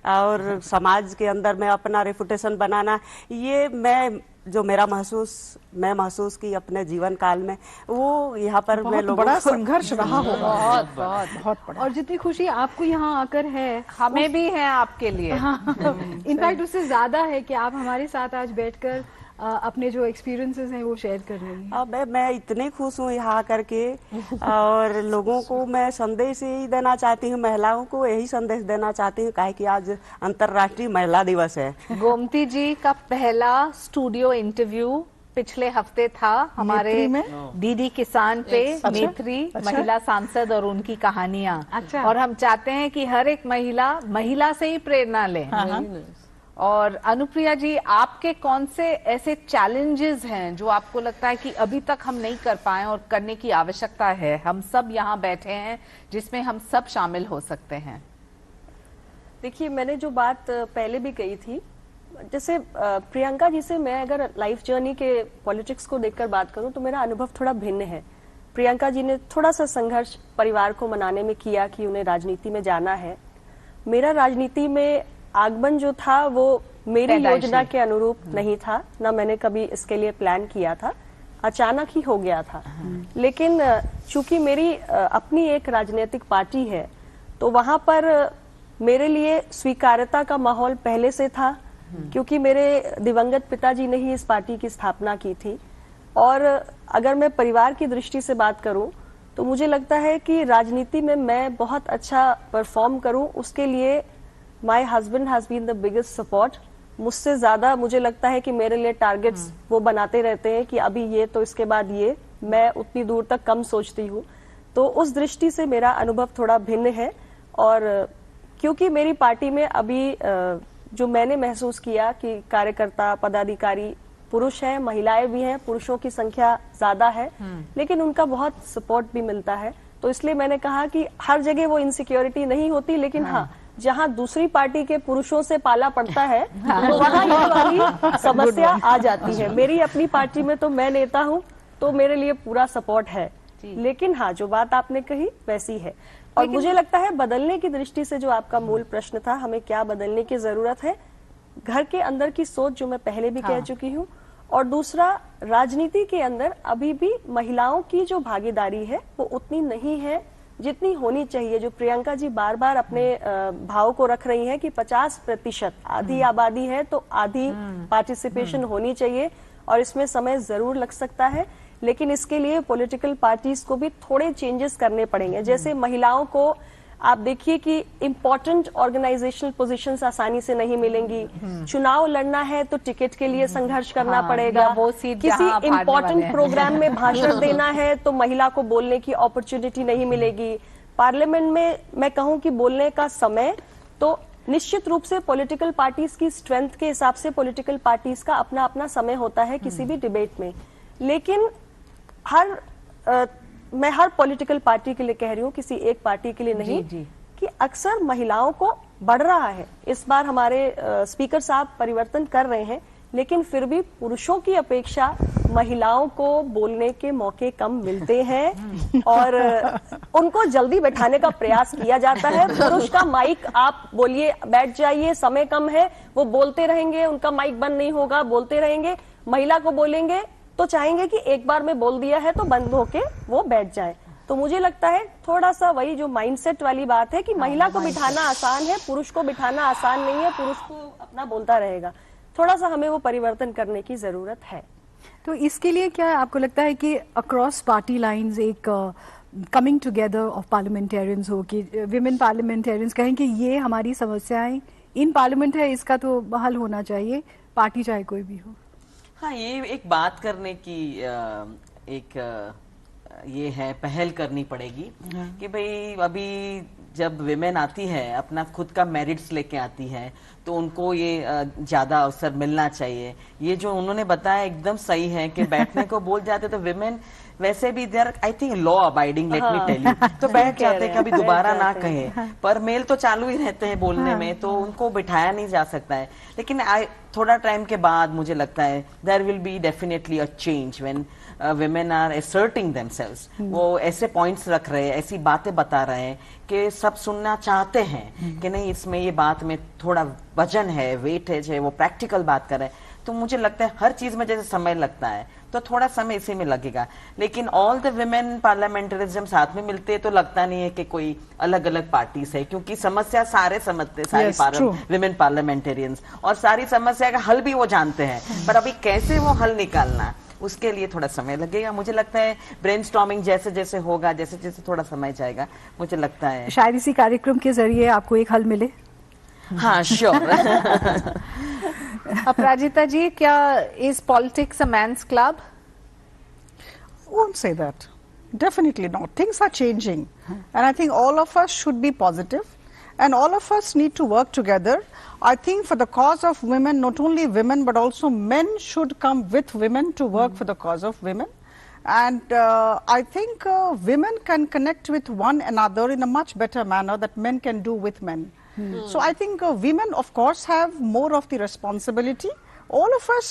और समाज के अंदर में अपना रेपुटेशन बनाना, ये मैं जो मेरा महसूस की अपने जीवन काल में, वो यहाँ पर मैं बहुत लोगों बड़ा को संघर्ष रहा होगा। बहुत बड़ा। और जितनी खुशी आपको यहाँ आकर है, हमें भी है आपके लिए। इनफैक्ट उससे ज्यादा है कि आप हमारे साथ आज बैठकर अपने जो एक्सपीरियंसेस हैं वो शेयर कर रही हैं। अब मैं इतनी खुश हूँ यहाँ आकर के, और लोगों को मैं संदेश यही देना चाहती हूँ, महिलाओं को यही संदेश देना चाहती हूँ, काहे कि आज अंतर्राष्ट्रीय महिला दिवस है। गोमती जी का पहला स्टूडियो इंटरव्यू पिछले हफ्ते था हमारे डीडी किसान पे। नेत्री महिला सांसद और उनकी कहानियां। और हम चाहते हैं कि हर एक महिला से ही प्रेरणा ले। और अनुप्रिया जी, आपके कौन से ऐसे चैलेंजेस हैं जो आपको लगता है कि अभी तक हम नहीं कर पाए और करने की आवश्यकता है? हम सब यहाँ बैठे हैं जिसमें हम सब शामिल हो सकते हैं। देखिए, मैंने जो बात पहले भी कही थी, जैसे प्रियंका जी से मैं अगर लाइफ जर्नी के पॉलिटिक्स को देखकर बात करूं तो मेरा अनुभव थोड़ा भिन्न है। प्रियंका जी ने थोड़ा सा संघर्ष परिवार को मनाने में किया कि उन्हें राजनीति में जाना है। मेरा राजनीति में आगमन जो था वो मेरी योजना के अनुरूप नहीं था, ना मैंने कभी इसके लिए प्लान किया था, अचानक ही हो गया था। लेकिन चूंकि मेरी अपनी एक राजनीतिक पार्टी है, तो वहां पर मेरे लिए स्वीकार्यता का माहौल पहले से था, क्योंकि मेरे दिवंगत पिताजी ने ही इस पार्टी की स्थापना की थी। और अगर मैं परिवार की दृष्टि से बात करूं तो मुझे लगता है कि राजनीति में मैं बहुत अच्छा परफॉर्म करूं, उसके लिए my husband has been the biggest support. मुझसे ज्यादा मुझे लगता है कि मेरे लिए टारगेट्स वो बनाते रहते हैं कि अभी ये तो इसके बाद ये, मैं उतनी दूर तक कम सोचती हूँ। तो उस दृष्टि से मेरा अनुभव थोड़ा भिन्न है। और क्योंकि मेरी पार्टी में अभी जो मैंने महसूस किया कि कार्यकर्ता पदाधिकारी पुरुष हैं, महिलाएं भी हैं, पुरुषों की संख्या ज्यादा है, लेकिन उनका बहुत सपोर्ट भी मिलता है। तो इसलिए मैंने कहा कि हर जगह वो इनसिक्योरिटी नहीं होती, लेकिन हाँ, जहाँ दूसरी पार्टी के पुरुषों से पाला पड़ता है तो वहाँ ये वाली समस्या आ जाती है। मेरी अपनी पार्टी में तो मैं नेता हूँ, तो मेरे लिए पूरा सपोर्ट है। लेकिन हाँ, जो बात आपने कही वैसी है। और मुझे लगता है बदलने की दृष्टि से जो आपका मूल प्रश्न था, हमें क्या बदलने की जरूरत है, घर के अंदर की सोच जो मैं पहले भी कह चुकी हूँ, और दूसरा, राजनीति के अंदर अभी भी महिलाओं की जो भागीदारी है वो उतनी नहीं है जितनी होनी चाहिए। जो प्रियंका जी बार बार अपने भाव को रख रही हैं कि 50% आधी आबादी है तो आधी पार्टिसिपेशन होनी चाहिए, और इसमें समय जरूर लग सकता है, लेकिन इसके लिए पॉलिटिकल पार्टीज को भी थोड़े चेंजेस करने पड़ेंगे। जैसे महिलाओं को आप देखिए कि इम्पोर्टेंट ऑर्गेनाइजेशनल पोजीशंस आसानी से नहीं मिलेंगी, चुनाव लड़ना है तो टिकट के लिए संघर्ष करना पड़ेगा, वो सीट किसी जहां आप हारने वाले इम्पोर्टेंट हैं। प्रोग्राम में भाषण देना है तो महिला को बोलने की अपॉर्चुनिटी नहीं मिलेगी। पार्लियामेंट में मैं कहूं कि बोलने का समय, तो निश्चित रूप से पॉलिटिकल पार्टीज की स्ट्रेंथ के हिसाब से पॉलिटिकल पार्टीज का अपना अपना समय होता है किसी भी डिबेट में, लेकिन मैं हर पॉलिटिकल पार्टी के लिए कह रही हूँ, किसी एक पार्टी के लिए नहीं, कि अक्सर महिलाओं को बढ़ रहा है। इस बार हमारे स्पीकर साहब परिवर्तन कर रहे हैं, लेकिन फिर भी पुरुषों की अपेक्षा महिलाओं को बोलने के मौके कम मिलते हैं और उनको जल्दी बैठाने का प्रयास किया जाता है। पुरुष का माइक आप बोलिए, बैठ जाइए, समय कम है, वो बोलते रहेंगे, उनका माइक बंद नहीं होगा, बोलते रहेंगे। महिला को बोलेंगे तो चाहेंगे कि एक बार में बोल दिया है तो बंद होके वो बैठ जाए। तो मुझे लगता है थोड़ा सा वही जो माइंडसेट वाली बात है कि महिला को बिठाना आसान है, पुरुष को बिठाना आसान नहीं है, पुरुष को अपना बोलता रहेगा। थोड़ा सा हमें वो परिवर्तन करने की जरूरत है। तो इसके लिए क्या आपको लगता है कि अक्रॉस पार्टी लाइंस एक कमिंग टुगेदर ऑफ पार्लियामेंटेरियंस हो, कि विमेन पार्लियामेंटेरियंस कहें कि ये हमारी समस्याएं इन पार्लियामेंट है, इसका तो हल होना चाहिए, पार्टी चाहे कोई भी हो? हाँ, ये एक बात करने की ये है, पहल करनी पड़ेगी कि भाई अभी जब विमेन आती है अपना खुद का मेरिट्स लेके आती है तो उनको ये ज्यादा अवसर मिलना चाहिए। ये जो उन्होंने बताया एकदम सही है कि बैठने को बोल जाते तो विमेन वैसे भी there I think law abiding, let me tell you, तो बैठ जाते कभी दोबारा ना कहे, पर मेल तो चालू ही रहते हैं बोलने में, तो उनको बिठाया नहीं जा सकता है। लेकिन थोड़ा टाइम के बाद मुझे लगता है there will be definitely a change when women are asserting themselves। वो ऐसे पॉइंट्स रख रहे हैं, ऐसी बातें बता रहे हैं कि सब सुनना चाहते हैं कि नहीं, इसमें ये बात में थोड़ा वजन है, वेटेज है, वो प्रैक्टिकल बात कर रहे हैं। तो मुझे लगता है हर चीज में जैसे समय लगता है तो थोड़ा समय इसी में लगेगा, लेकिन ऑल द विमेन पार्लियामेंटरीज जब साथ में मिलते हैं तो लगता नहीं है कि कोई अलग अलग पार्टीज है, क्योंकि समस्या सारे समझते, सारी विमेन पार्लियामेंटेरियंस, और सारी समस्या का हल भी वो जानते हैं, पर अभी कैसे वो हल निकालना उसके लिए थोड़ा समय लगेगा। मुझे लगता है ब्रेनस्टॉर्मिंग जैसे जैसे होगा, जैसे जैसे थोड़ा समय जाएगा, मुझे लगता है शायद इसी कार्यक्रम के जरिए आपको एक हल मिले। हाँ, श्योर। अपराजिता जी, क्या is politics a man's club? Won't say that. Definitely not. Things are changing, and I think all of us should be positive, and all of us need to work together. I think for the cause of women, not only women but also men should come with women to work for the cause of women. And I think women can connect with one another in a much better manner that men can do with men. So I think women, of course, have more of the responsibility. All of us,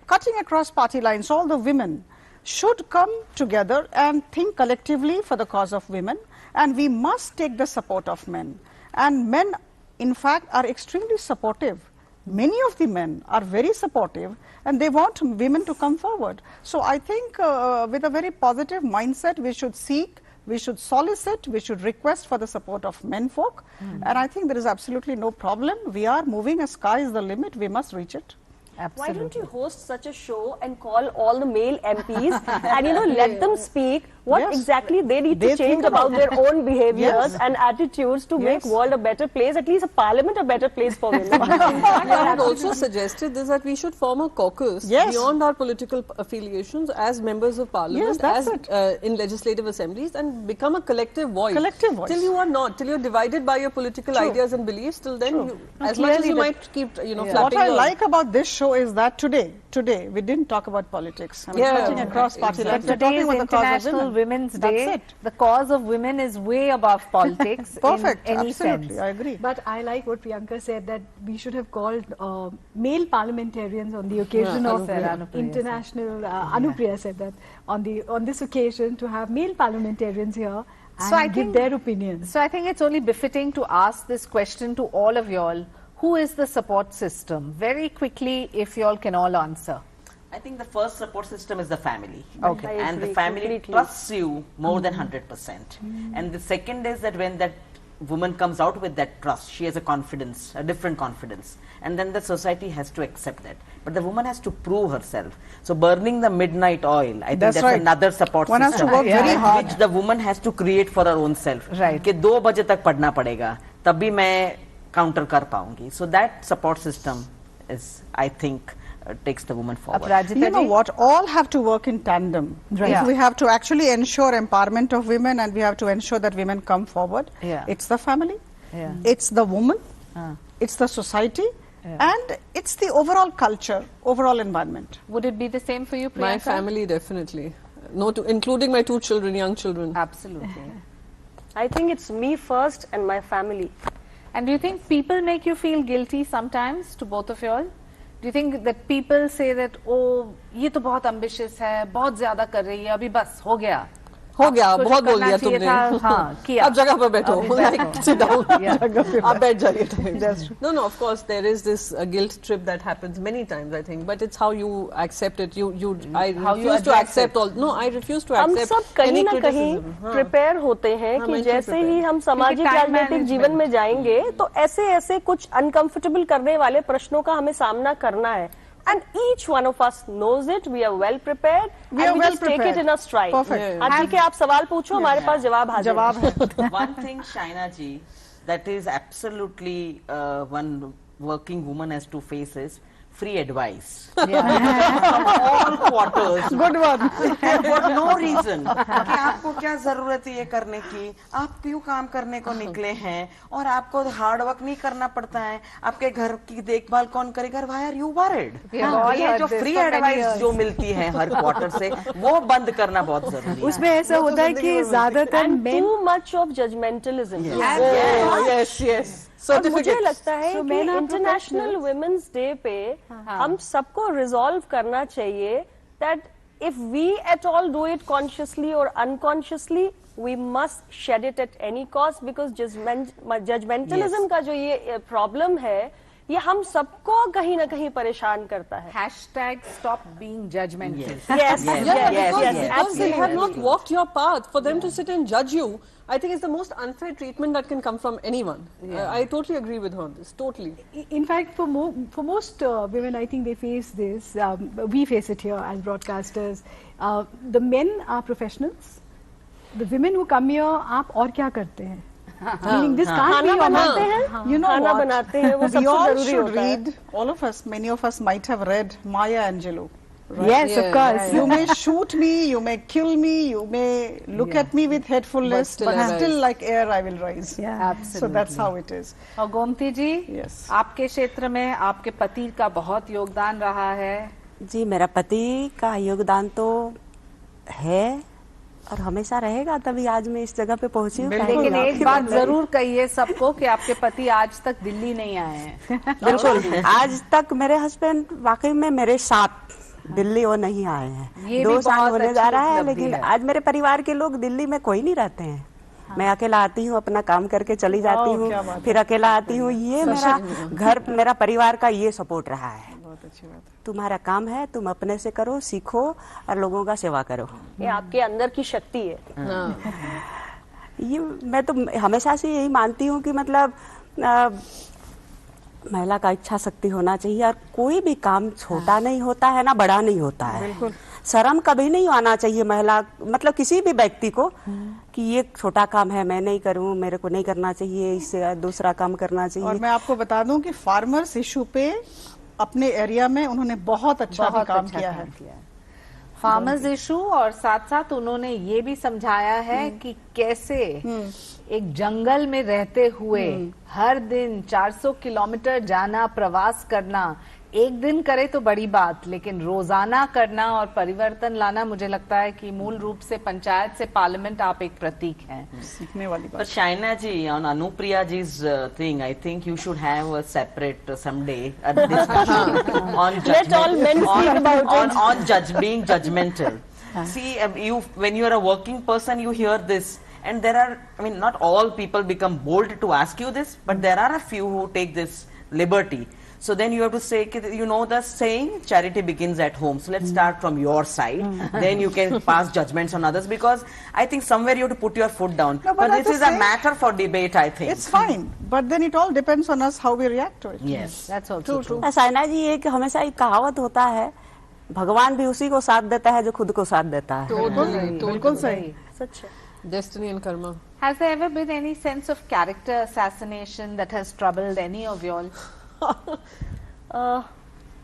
cutting across party lines, all the women should come together and think collectively for the cause of women, and we must take the support of men. And men, in fact, are extremely supportive. Many of the men are very supportive and they want women to come forward. So I think with a very positive mindset, we should seek, we should solicit, we should request for the support of men folk. And I think there is absolutely no problem. We are moving, as sky is the limit, we must reach it. Why don't you host such a show and call all the male MPs and let them speak what exactly they need to change about their own behaviors and attitudes to make world a better place, at least a parliament a better place for women. I had also suggested this, that we should form a caucus beyond our political affiliations as members of parliament, in legislative assemblies, and become a collective voice. Till you are not, till you're divided by your political ideas and beliefs, till then, you, as much as you might keep, flapping what I like about this show is that today we didn't talk about politics. I mean, cutting across party lines. Today is International Women's Day. The cause of women is way above politics. Perfect. In any Absolutely, sense. I agree. But I like what Priyanka said, that we should have called male parliamentarians on the occasion of International. Anupriya said that on this occasion to have male parliamentarians here and give their opinions. So I think it's only befitting to ask this question to all of y'all. Who is the support system? Very quickly, if y'all can all answer. I think the first support system is the family. Okay. I And the agree family completely. trusts you more than 100%. And the second is that when that woman comes out with that trust, she has a confidence, a different confidence. And then the society has to accept that. But the woman has to prove herself. So burning the midnight oil, I think That's that's right. another support One has system. to work very hard. Which the woman has to create for her own self. Right. कि 2 बजे तक पढ़ना पड़ेगा, तभी मैं counter कर पाऊंगी. So that support system is, I think, takes the woman forward. Aparajita You know ji? what? All have to work in tandem. Right. If we have to actually ensure empowerment of women and we have to ensure that women come forward, Yeah. it's the family, Yeah. it's the woman, it's the society, and it's the overall culture, overall environment. Would it be the same for you, Priyanka? My family, definitely. No, including my 2 children, young children. Absolutely. I think it's me first and my family. And do you think people make you feel guilty sometimes, to both of you all? Do you think that people say that, oh, ये तो बहुत ambitious है, बहुत ज्यादा कर रही है, अभी बस हो गया? हो गया, आपको जो बहुत बोल करना दिया चाहिए तुमने। था, हाँ, किया। अब जगह पर बैठो, अभी बैठो। like sit down, Yeah. आप बैठ जाइए। No, of course there is this guilt trip that happens many times, I think, but it's how you accept it. I How you refuse to address accept it. all. No, I refuse to हम accept सब कहीं any ना कहीं criticism. हाँ। Prepare होते हैं हाँ, कि mentally जैसे ही prepared. हम सामाजिक time राजनीतिक management. जीवन में जाएंगे तो ऐसे ऐसे कुछ अनकंफर्टेबल करने वाले प्रश्नों का हमें सामना करना है. And each one of us knows it. We are well prepared. We and are we well just take prepared. it in a stride. Perfect. Yeah. आज जी के आप सवाल पूछो, हमारे पास जवाब हाजिर है. जवाब है. One thing, Shaina ji, that is absolutely one working woman has to face is free advice from all quarters. Good one. And for no reason. कि आपको क्या जरूरत है ये करने की, आप क्यों काम करने को निकले हैं, और आपको हार्ड वर्क नहीं करना पड़ता है, आपके घर की देखभाल कौन करेगा, why are you worried? all ये heard जो this free for many advice years. जो मिलती है हर क्वार्टर से, वो बंद करना बहुत जरूरी है. उसमें ऐसा होता है कि ज्यादातर And men too much of judgmentalism. Oh, yes, yes. और मुझे Certificates. लगता है So कि men are international women's day पे हम सबको रिजॉल्व करना चाहिए that if we at all do it consciously or unconsciously, we must shed it at any cost, because judgmentalism का जो ये प्रॉब्लम है, ये हम सबको कहीं ना कहीं परेशान करता है. Hashtag stop being judgmental. Yes, Yes, yes, yes, yes, yes. Because they have not absolutely. walked your path. For them to sit and judge you, I think it's the most unfair treatment that can come from anyone. I totally agree with her on this. Totally. in fact, for most women, I think they face this. We face it here as broadcasters. The men are professionals. The women who come here, आप और क्या करते हैं? Meaning this can't be खाना your बनाते man. हैं, You know खाना what? बनाते हैं, वो We सबसे all जरूरी should होता है. read, all of us, many of us might have read Maya Angelou. Yes, of Yeah, course. You may shoot me, you may kill me, you may look at me with hatefulness, But still but I rise. still like air I will rise. Yeah. So that's how it is. और गोमती जी, Yes. आपके क्षेत्र में आपके पति का बहुत योगदान रहा है. जी मेरा पति का योगदान तो है और हमेशा रहेगा, तभी आज मैं इस जगह पे पहुंची हूँ. लेकिन एक बात जरूर कहिए सबको कि आपके पति आज तक दिल्ली नहीं आए हैं. बिल्कुल, आज तक मेरे हस्बैंड वाकई में मेरे साथ दिल्ली वो नहीं आए हैं. ये भी 2 साल बहुत होने अच्छी जा रहा है, उपलब्धि लेकिन है. आज मेरे परिवार के लोग दिल्ली में कोई नहीं रहते हैं. मैं अकेला आती हूँ, अपना काम करके चली जाती हूँ, क्या बात है. फिर अकेला आती हूँ. ये मेरा घर, मेरा परिवार का ये सपोर्ट रहा है. बहुत अच्छी बात है. तुम्हारा काम है, तुम अपने से करो, सीखो और लोगों का सेवा करो. ये आपके अंदर की शक्ति है. ये मैं तो हमेशा से यही मानती हूँ कि मतलब महिला का इच्छा शक्ति होना चाहिए, और कोई भी काम छोटा नहीं होता है ना बड़ा नहीं होता है. बिल्कुल. शर्म कभी नहीं आना चाहिए महिला, मतलब किसी भी व्यक्ति को, कि ये छोटा काम है मैं नहीं करूं, मेरे को नहीं करना चाहिए, इससे दूसरा काम करना चाहिए. और मैं आपको बता दूं कि फार्मर्स इशू पे अपने एरिया में उन्होंने बहुत अच्छा भी काम किया है. फार्मर्स इशू, और साथ साथ उन्होंने ये भी समझाया है कि कैसे एक जंगल में रहते हुए हर दिन 400 किलोमीटर जाना, प्रवास करना, एक दिन करे तो बड़ी बात, लेकिन रोजाना करना और परिवर्तन लाना, मुझे लगता है कि मूल रूप से पंचायत से पार्लियामेंट आप एक प्रतीक हैं. सीखने वाली बात. But Shaina ji, on Anupriya ji's thing, I think you should have a separate someday a discussion on judgment, Let all men speak about it. on being judgmental. See, when you are a working person, you hear this, and there are, I mean, not all people become bold to ask you this, but there are a few who take this liberty. So then you have to say, you know the saying, charity begins at home. So let's start from your side. Then you can pass judgments on others, because I think somewhere you have to put your foot down. No, but this is a matter for debate, I think. It's fine, but then it all depends on us how we react to it. Yes. That's also true. Saina जी, एक हमेशा एक कहावत होता है, भगवान भी उसी को साथ देता है जो खुद को साथ देता है। बिल्कुल सही। सच है। Destiny and karma. Has there ever been any sense of character assassination that has troubled any of you all?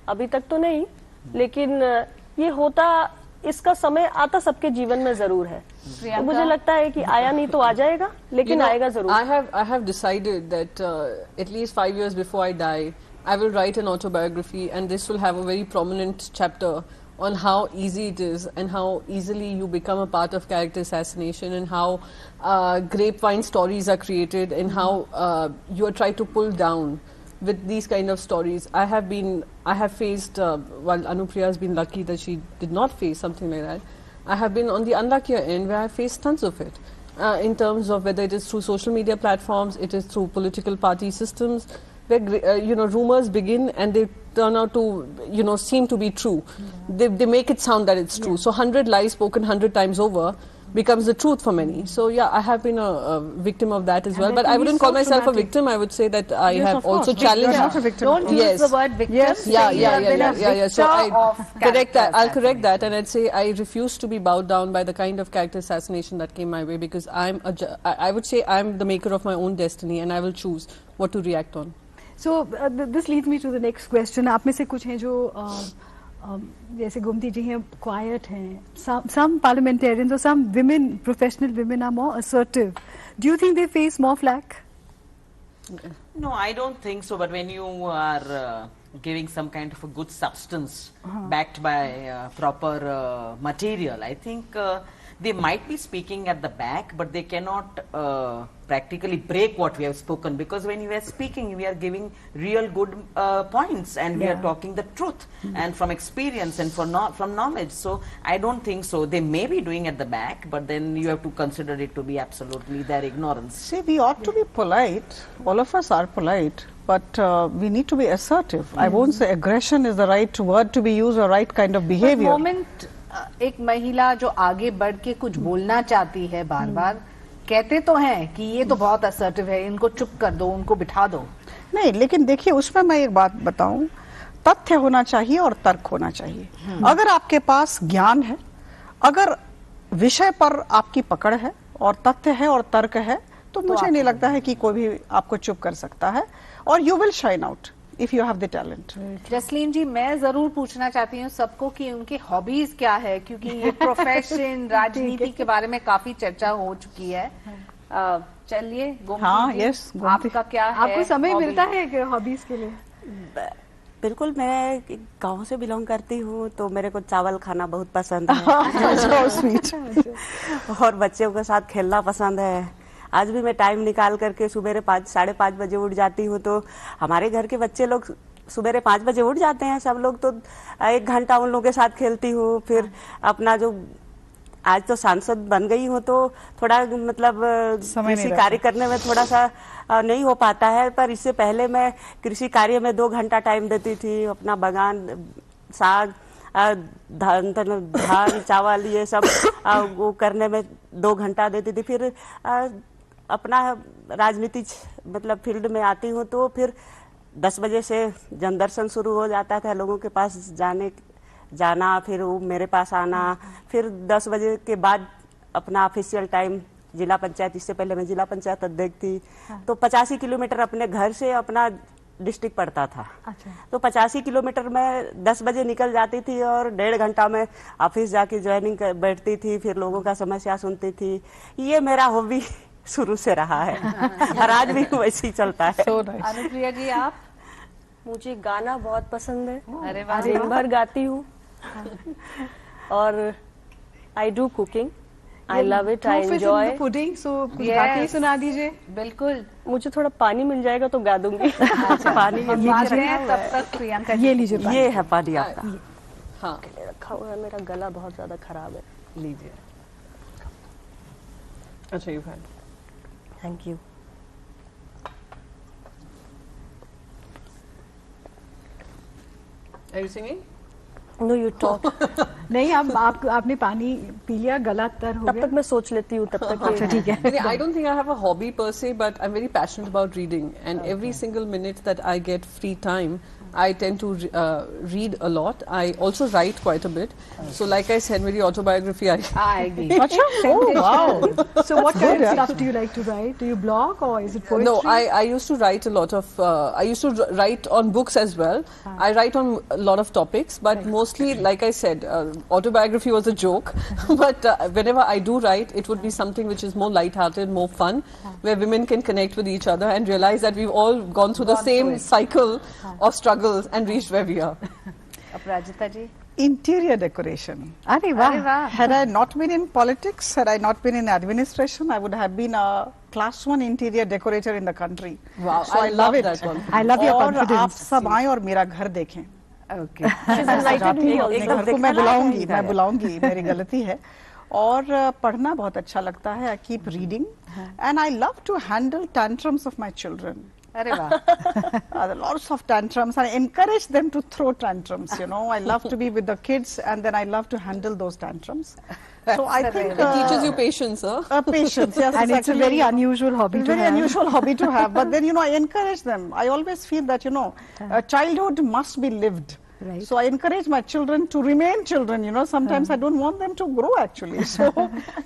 अभी तक तो नहीं, लेकिन ये होता, इसका समय आता सबके जीवन में जरूर है। तो मुझे लगता है कि आया नहीं तो आ जाएगा, लेकिन आएगा जरूर। I have decided that at least 5 years before I die, I will write an autobiography, and this will have a very prominent chapter on how easy it is and how easily you become a part of character assassination, and how grapevine stories are created, and how you are tried to pull down with these kind of stories. I have faced, while Anupriya has been lucky that she did not face something like that, I have been on the unluckier end where I faced tons of it. In terms of whether it is through social media platforms, it is through political party systems, where rumors begin and they turn out to seem to be true. They make it sound that it's true. So 100 lies spoken 100 times over becomes the truth for many. So yeah, I have been a victim of that as well. But I wouldn't call myself a victim. I would say that I have also challenged. You're not a victim. Don't use the word victim. Yes. Yeah. So I'll correct that. I'll assassination. correct that, and I'd say I refuse to be bowed down by the kind of character assassination that came my way, because I would say I'm the maker of my own destiny, and I will choose what to react on. So this leads me to the next question. आप में से कुछ हैं जो जैसे गोमती जी हैं, quiet हैं. Some parliamentarians or some women, professional women, are more assertive. Do you think they face more flack? No, I don't think so. But when you are giving some kind of a good substance backed by proper material, I think they might be speaking at the back, but they cannot practically break what we have spoken, because when we are speaking, we are giving real good points, and we are talking the truth and from experience and from knowledge. So I don't think so. They may be doing at the back, but then you have to consider it to be absolutely their ignorance. See, we ought to be polite. All of us are polite, but we need to be assertive. I won't say aggression is the right word to be used or right kind of behavior. moment एक महिला जो आगे बढ़ के कुछ बोलना चाहती है, बार बार कहते तो हैं कि ये तो बहुत असर्टिव है, इनको चुप कर दो, उनको बिठा दो। नहीं, लेकिन देखिए, उसमें मैं एक बात बताऊं, तथ्य होना चाहिए और तर्क होना चाहिए। अगर आपके पास ज्ञान है, अगर विषय पर आपकी पकड़ है और तथ्य है और तर्क है, तो मुझे नहीं लगता है कि कोई भी आपको चुप कर सकता है, और you will shine out if you have the talent. Jasleen ji, मैं जरूर पूछना चाहती हूँ सबको कि उनके हॉबीज क्या है, क्योंकि ये प्रोफेशन राजनीति के बारे में काफी चर्चा हो चुकी है। चलिए गोमती जी, आपका क्या है? आपको समय मिलता है हॉबीज के लिए? बिल्कुल, मैं गांव से बिलोंग करती हूँ, तो मेरे को चावल खाना बहुत पसंद है और बच्चों के साथ खेलना पसंद है। आज भी मैं टाइम निकाल करके सुबेरे 5-5:30 बजे उठ जाती हूँ, तो हमारे घर के बच्चे लोग सुबेरे 5 बजे उठ जाते हैं सब लोग, तो 1 घंटा उन लोगों के साथ खेलती हूँ। फिर अपना जो आज तो सांसद बन गई हूँ, तो थोड़ा मतलब कृषि कार्य करने में थोड़ा सा नहीं हो पाता है, पर इससे पहले मैं कृषि कार्य में 2 घंटा टाइम देती थी। अपना बागान, साग, धान चावल ये सब वो करने में 2 घंटा देती थी। फिर अपना राजनीति मतलब फील्ड में आती हूँ, तो फिर 10 बजे से जनदर्शन शुरू हो जाता था, लोगों के पास जाना, फिर वो मेरे पास आना, फिर 10 बजे के बाद अपना ऑफिशियल टाइम जिला पंचायत, इससे पहले मैं जिला पंचायत अध्यक्ष थी, तो 85 किलोमीटर अपने घर से अपना डिस्ट्रिक्ट पड़ता था। तो 85 किलोमीटर में 10 बजे निकल जाती थी और 1.5 घंटा में ऑफिस जाके ज्वाइनिंग बैठती थी, फिर लोगों का समस्या सुनती थी। ये मेरा हॉबी शुरू से रहा है और आज भी वैसे ही चलता है। अनुप्रिया जी, आप? मुझे गाना बहुत पसंद है। अरे वाह, दिन भर गाती हूँ और I do cooking, I love it, I enjoy pudding. So कुछ गा के सुना दीजिए। बिल्कुल, मुझे थोड़ा पानी मिल जाएगा तो गा दूंगी। पानी तब तक प्रियंका ये लीजिए, ये है पानी आपका। हाँ, रखा हुआ है, मेरा गला बहुत ज्यादा खराब है। लीजिए। अच्छा, you have. Thank you. Are you singing? No, you talk. नहीं, आपने पानी पी लिया, गला तर हो तब गया. तक मैं सोच लेती हूँ, तब तक अच्छा, ठीक है. I don't think I have a hobby per se, but I'm very passionate about reading. And every single minute that I get free time, I tend to read a lot. I also write quite a bit. So like I said, मेरी autobiography आएगी. अच्छा, oh wow. So what kind Good, of stuff do you like to write? Do you blog or is it poetry? No, I used to write a lot of, I used to write on books as well. I write on a lot of topics, but mostly, like I said, autobiography was a joke. But whenever I do write, it would be something which is more light-hearted, more fun, where women can connect with each other and realize that we've all gone through the same cycle of struggles and reached where we are. Aparajita ji. Interior decoration. अरे वाह. Had I not been in politics, had I not been in administration, I would have been a class 1 interior decorator in the country. Wow, So I love it. that one. I love your और आप confidence. सब आए और मेरा घर देखें. Okay. She's invited me अपने also. घर को मैं बुलाऊंगी, मेरी गलती है. और पढ़ना बहुत अच्छा लगता है. I keep reading and I love to handle tantrums of my children. अरे वाह. Lots of tantrums and I encourage them to throw tantrums, you know. I love to be with the kids and then I love to handle those tantrums. So I think It teaches you patience, huh? patience, yes. And it's a actually very unusual hobby to very have. unusual hobby to have. But then, you know, I encourage them. I always feel that, you know, childhood must be lived. Right. So I encourage my children to remain children, you know. Sometimes I don't want them to grow actually. So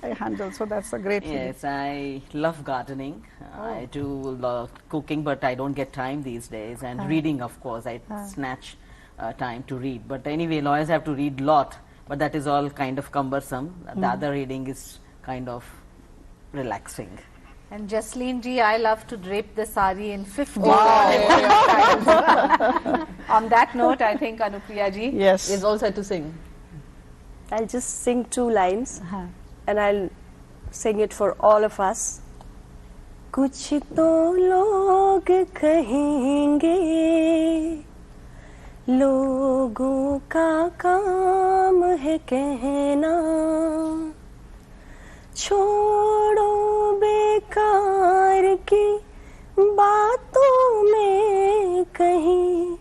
I handle. So that's a great feeling. Yes, I love gardening. I do love cooking, but I don't get time these days. And reading, of course, I snatch time to read. But anyway, lawyers have to read lot, but that is all kind of cumbersome. The other reading is kind of relaxing. And Jasleen ji, I love to drape the sari in 50. On that note, I think Anupriya ji. Yes. Is all set to sing. I'll just sing 2 lines and I'll sing it for all of us. कुछ तो लोग कहेंगे, लोगों का काम है कहना, छोड़ो बेकार की बातों में कहीं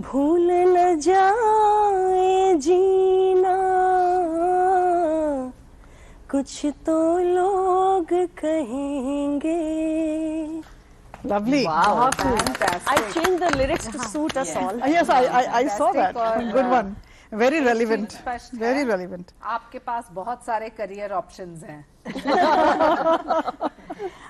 भूल न जाए जीना, कुछ तो लोग कहेंगे. Lovely. Wow, fantastic. I changed the lyrics to suit us all. Yes, I saw that. Fantastic. Good one. Very relevant. स्पष्ट है. Very relevant. आपके पास बहुत सारे करियर ऑप्शंस हैं.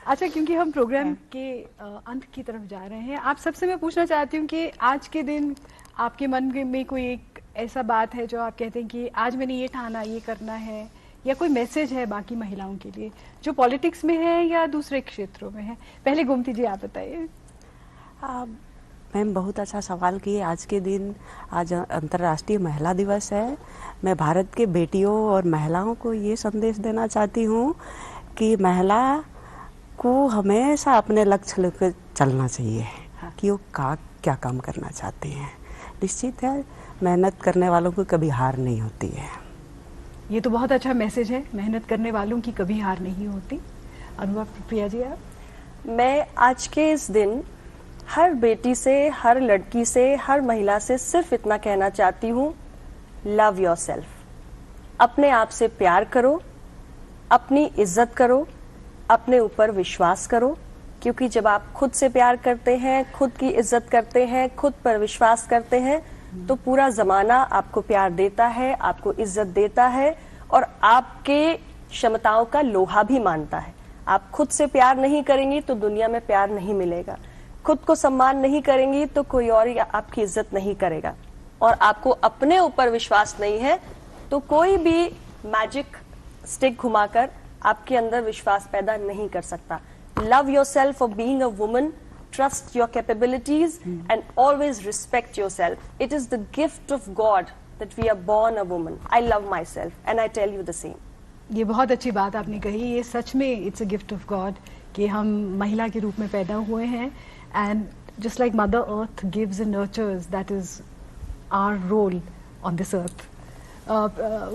अच्छा, क्योंकि हम प्रोग्राम के अंत की तरफ जा रहे हैं, आप सबसे मैं पूछना चाहती हूँ कि आज के दिन आपके मन में कोई एक ऐसा बात है जो आप कहते हैं कि आज मैंने ये ठाना, ये करना है, या कोई मैसेज है बाकी महिलाओं के लिए जो पॉलिटिक्स में है या दूसरे क्षेत्रों में है? पहले गोमती जी आप बताइए. मैम, बहुत अच्छा सवाल किए. आज के दिन, आज अंतर्राष्ट्रीय महिला दिवस है. मैं भारत के बेटियों और महिलाओं को ये संदेश देना चाहती हूँ कि महिला को हमेशा अपने लक्ष्य लेकर चलना चाहिए कि वो क्या काम करना चाहते हैं. निश्चित है, मेहनत करने वालों को कभी हार नहीं होती है. ये तो बहुत अच्छा मैसेज है, मेहनत करने वालों की कभी हार नहीं होती. अनुप्रिया जी आप? मैं आज के इस दिन हर बेटी से, हर लड़की से, हर महिला से सिर्फ इतना कहना चाहती हूँ, लव योरसेल्फ. अपने आप से प्यार करो, अपनी इज्जत करो, अपने ऊपर विश्वास करो, क्योंकि जब आप खुद से प्यार करते हैं, खुद की इज्जत करते हैं, खुद पर विश्वास करते हैं, तो पूरा जमाना आपको प्यार देता है, आपको इज्जत देता है और आपके क्षमताओं का लोहा भी मानता है. आप खुद से प्यार नहीं करेंगी तो दुनिया में प्यार नहीं मिलेगा. खुद को सम्मान नहीं करेंगी तो कोई और आपकी इज्जत नहीं करेगा. और आपको अपने ऊपर विश्वास नहीं है तो कोई भी मैजिक स्टिक घुमाकर आपके अंदर विश्वास पैदा नहीं कर सकता. Love yourself for being a woman. Trust your capabilities and always respect yourself. It is the gift of God that we are born a woman. I love myself and I tell you the same. ये बहुत अच्छी बात आपने कही. ये सच में it's a gift of God कि हम महिला के रूप में पैदा हुए हैं. And just like mother earth gives and nurtures, that is our role on this earth.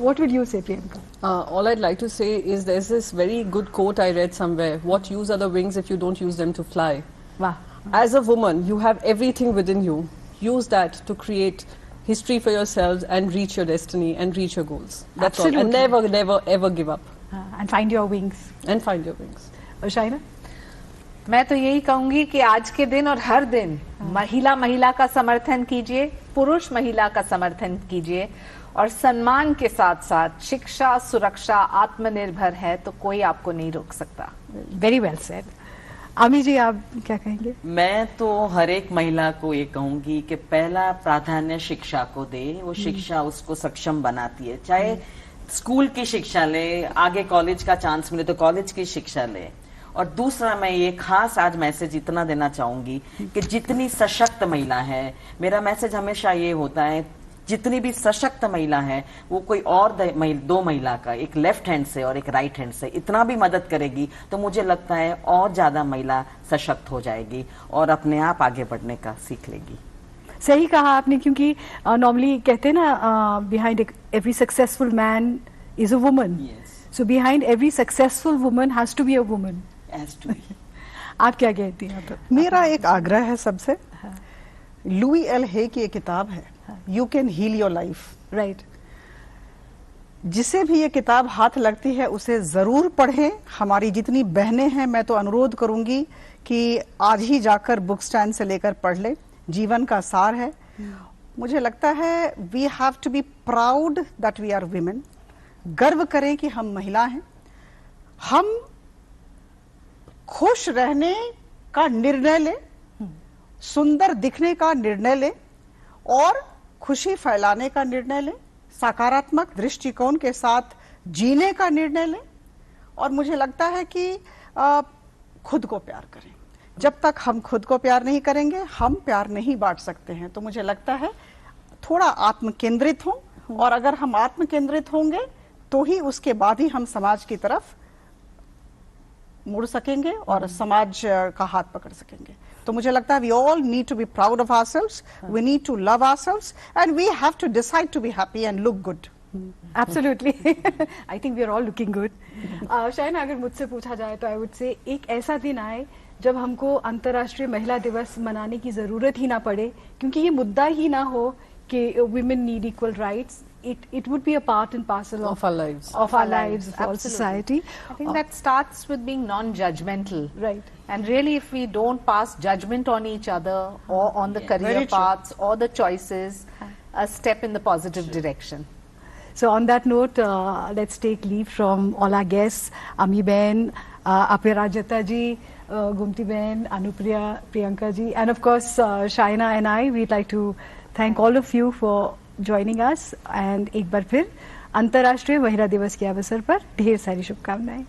What would you say, Priyanka? All I'd like to say is there's this very good quote I read somewhere. What use are the wings if you don't use them to fly? Wow. As a woman, you have everything within you. Use that to create history for yourselves and reach your destiny and reach your goals. That's all. Absolutely. And never, never, ever give up. And find your wings. And find your wings. और शाइना? मैं तो यही कहूंगी कि आज के दिन और हर दिन महिला का समर्थन कीजिए, पुरुष महिला का समर्थन कीजिए, और सम्मान के साथ साथ शिक्षा, सुरक्षा, आत्मनिर्भर है तो कोई आपको नहीं रोक सकता। Very well said. आमी जी, आप क्या कहेंगे? मैं तो हर एक महिला को ये कहूंगी कि पहला प्राधान्य शिक्षा को दे। वो शिक्षा उसको सक्षम बनाती है, चाहे स्कूल की शिक्षा ले, आगे कॉलेज का चांस मिले तो कॉलेज की शिक्षा ले। और दूसरा, मैं ये खास आज मैसेज इतना देना चाहूंगी कि जितनी सशक्त महिला है, मेरा मैसेज हमेशा ये होता है, जितनी भी सशक्त महिला है वो कोई और दो महिला का, एक लेफ्ट हैंड से और एक राइट हैंड से इतना भी मदद करेगी तो मुझे लगता है और ज्यादा महिला सशक्त हो जाएगी और अपने आप आगे बढ़ने का सीख लेगी। सही कहा आपने, क्योंकि नॉर्मली कहते हैं ना, behind every successful man is a woman, so behind every successful woman has to be a woman. आप क्या कहती हैं? मेरा एक आग्रह है सबसे, लुई एल हे की एक किताब है, you can heal your life. Right. जिसे भी ये किताब हाथ लगती है उसे जरूर पढ़ें। हमारी जितनी बहनें हैं, मैं तो अनुरोध करूंगी कि आज ही जाकर बुक स्टैंड से लेकर पढ़ ले। जीवन का सार है। मुझे लगता है we have to be proud that we are women. गर्व करें कि हम महिला हैं। हम खुश रहने का निर्णय लें, सुंदर दिखने का निर्णय लें और खुशी फैलाने का निर्णय लें, सकारात्मक दृष्टिकोण के साथ जीने का निर्णय लें। और मुझे लगता है कि खुद को प्यार करें। जब तक हम खुद को प्यार नहीं करेंगे, हम प्यार नहीं बांट सकते हैं। तो मुझे लगता है थोड़ा आत्म केंद्रित हों, और अगर हम आत्म केंद्रित होंगे तो ही उसके बाद ही हम समाज की तरफ मुड़ सकेंगे और समाज का हाथ पकड़ सकेंगे। तो मुझे लगता है we all need to be proud of ourselves, we need to love ourselves and we have to decide to be happy and look good. Absolutely, I think we are all looking good. शायद अगर मुझसे पूछा जाए तो I would say एक ऐसा दिन आए जब हमको अंतर्राष्ट्रीय महिला दिवस मनाने की जरूरत ही ना पड़े, क्योंकि ये मुद्दा ही ना हो कि women need equal rights. It would be a part and parcel Of our lives. of our lives, of our society. I think that starts with being non-judgmental. Right. And really, if we don't pass judgment on each other or on the career Very true. paths or the choices, a step in the positive direction. So on that note, let's take leave from all our guests, Ami Ben, Apirajata ji, Gumti Ben, Anupriya, Priyanka ji, and of course Shaina and I. We'd like to thank all of you for joining us, and एक बार फिर अंतर्राष्ट्रीय महिला दिवस के अवसर पर ढेर सारी शुभकामनाएं।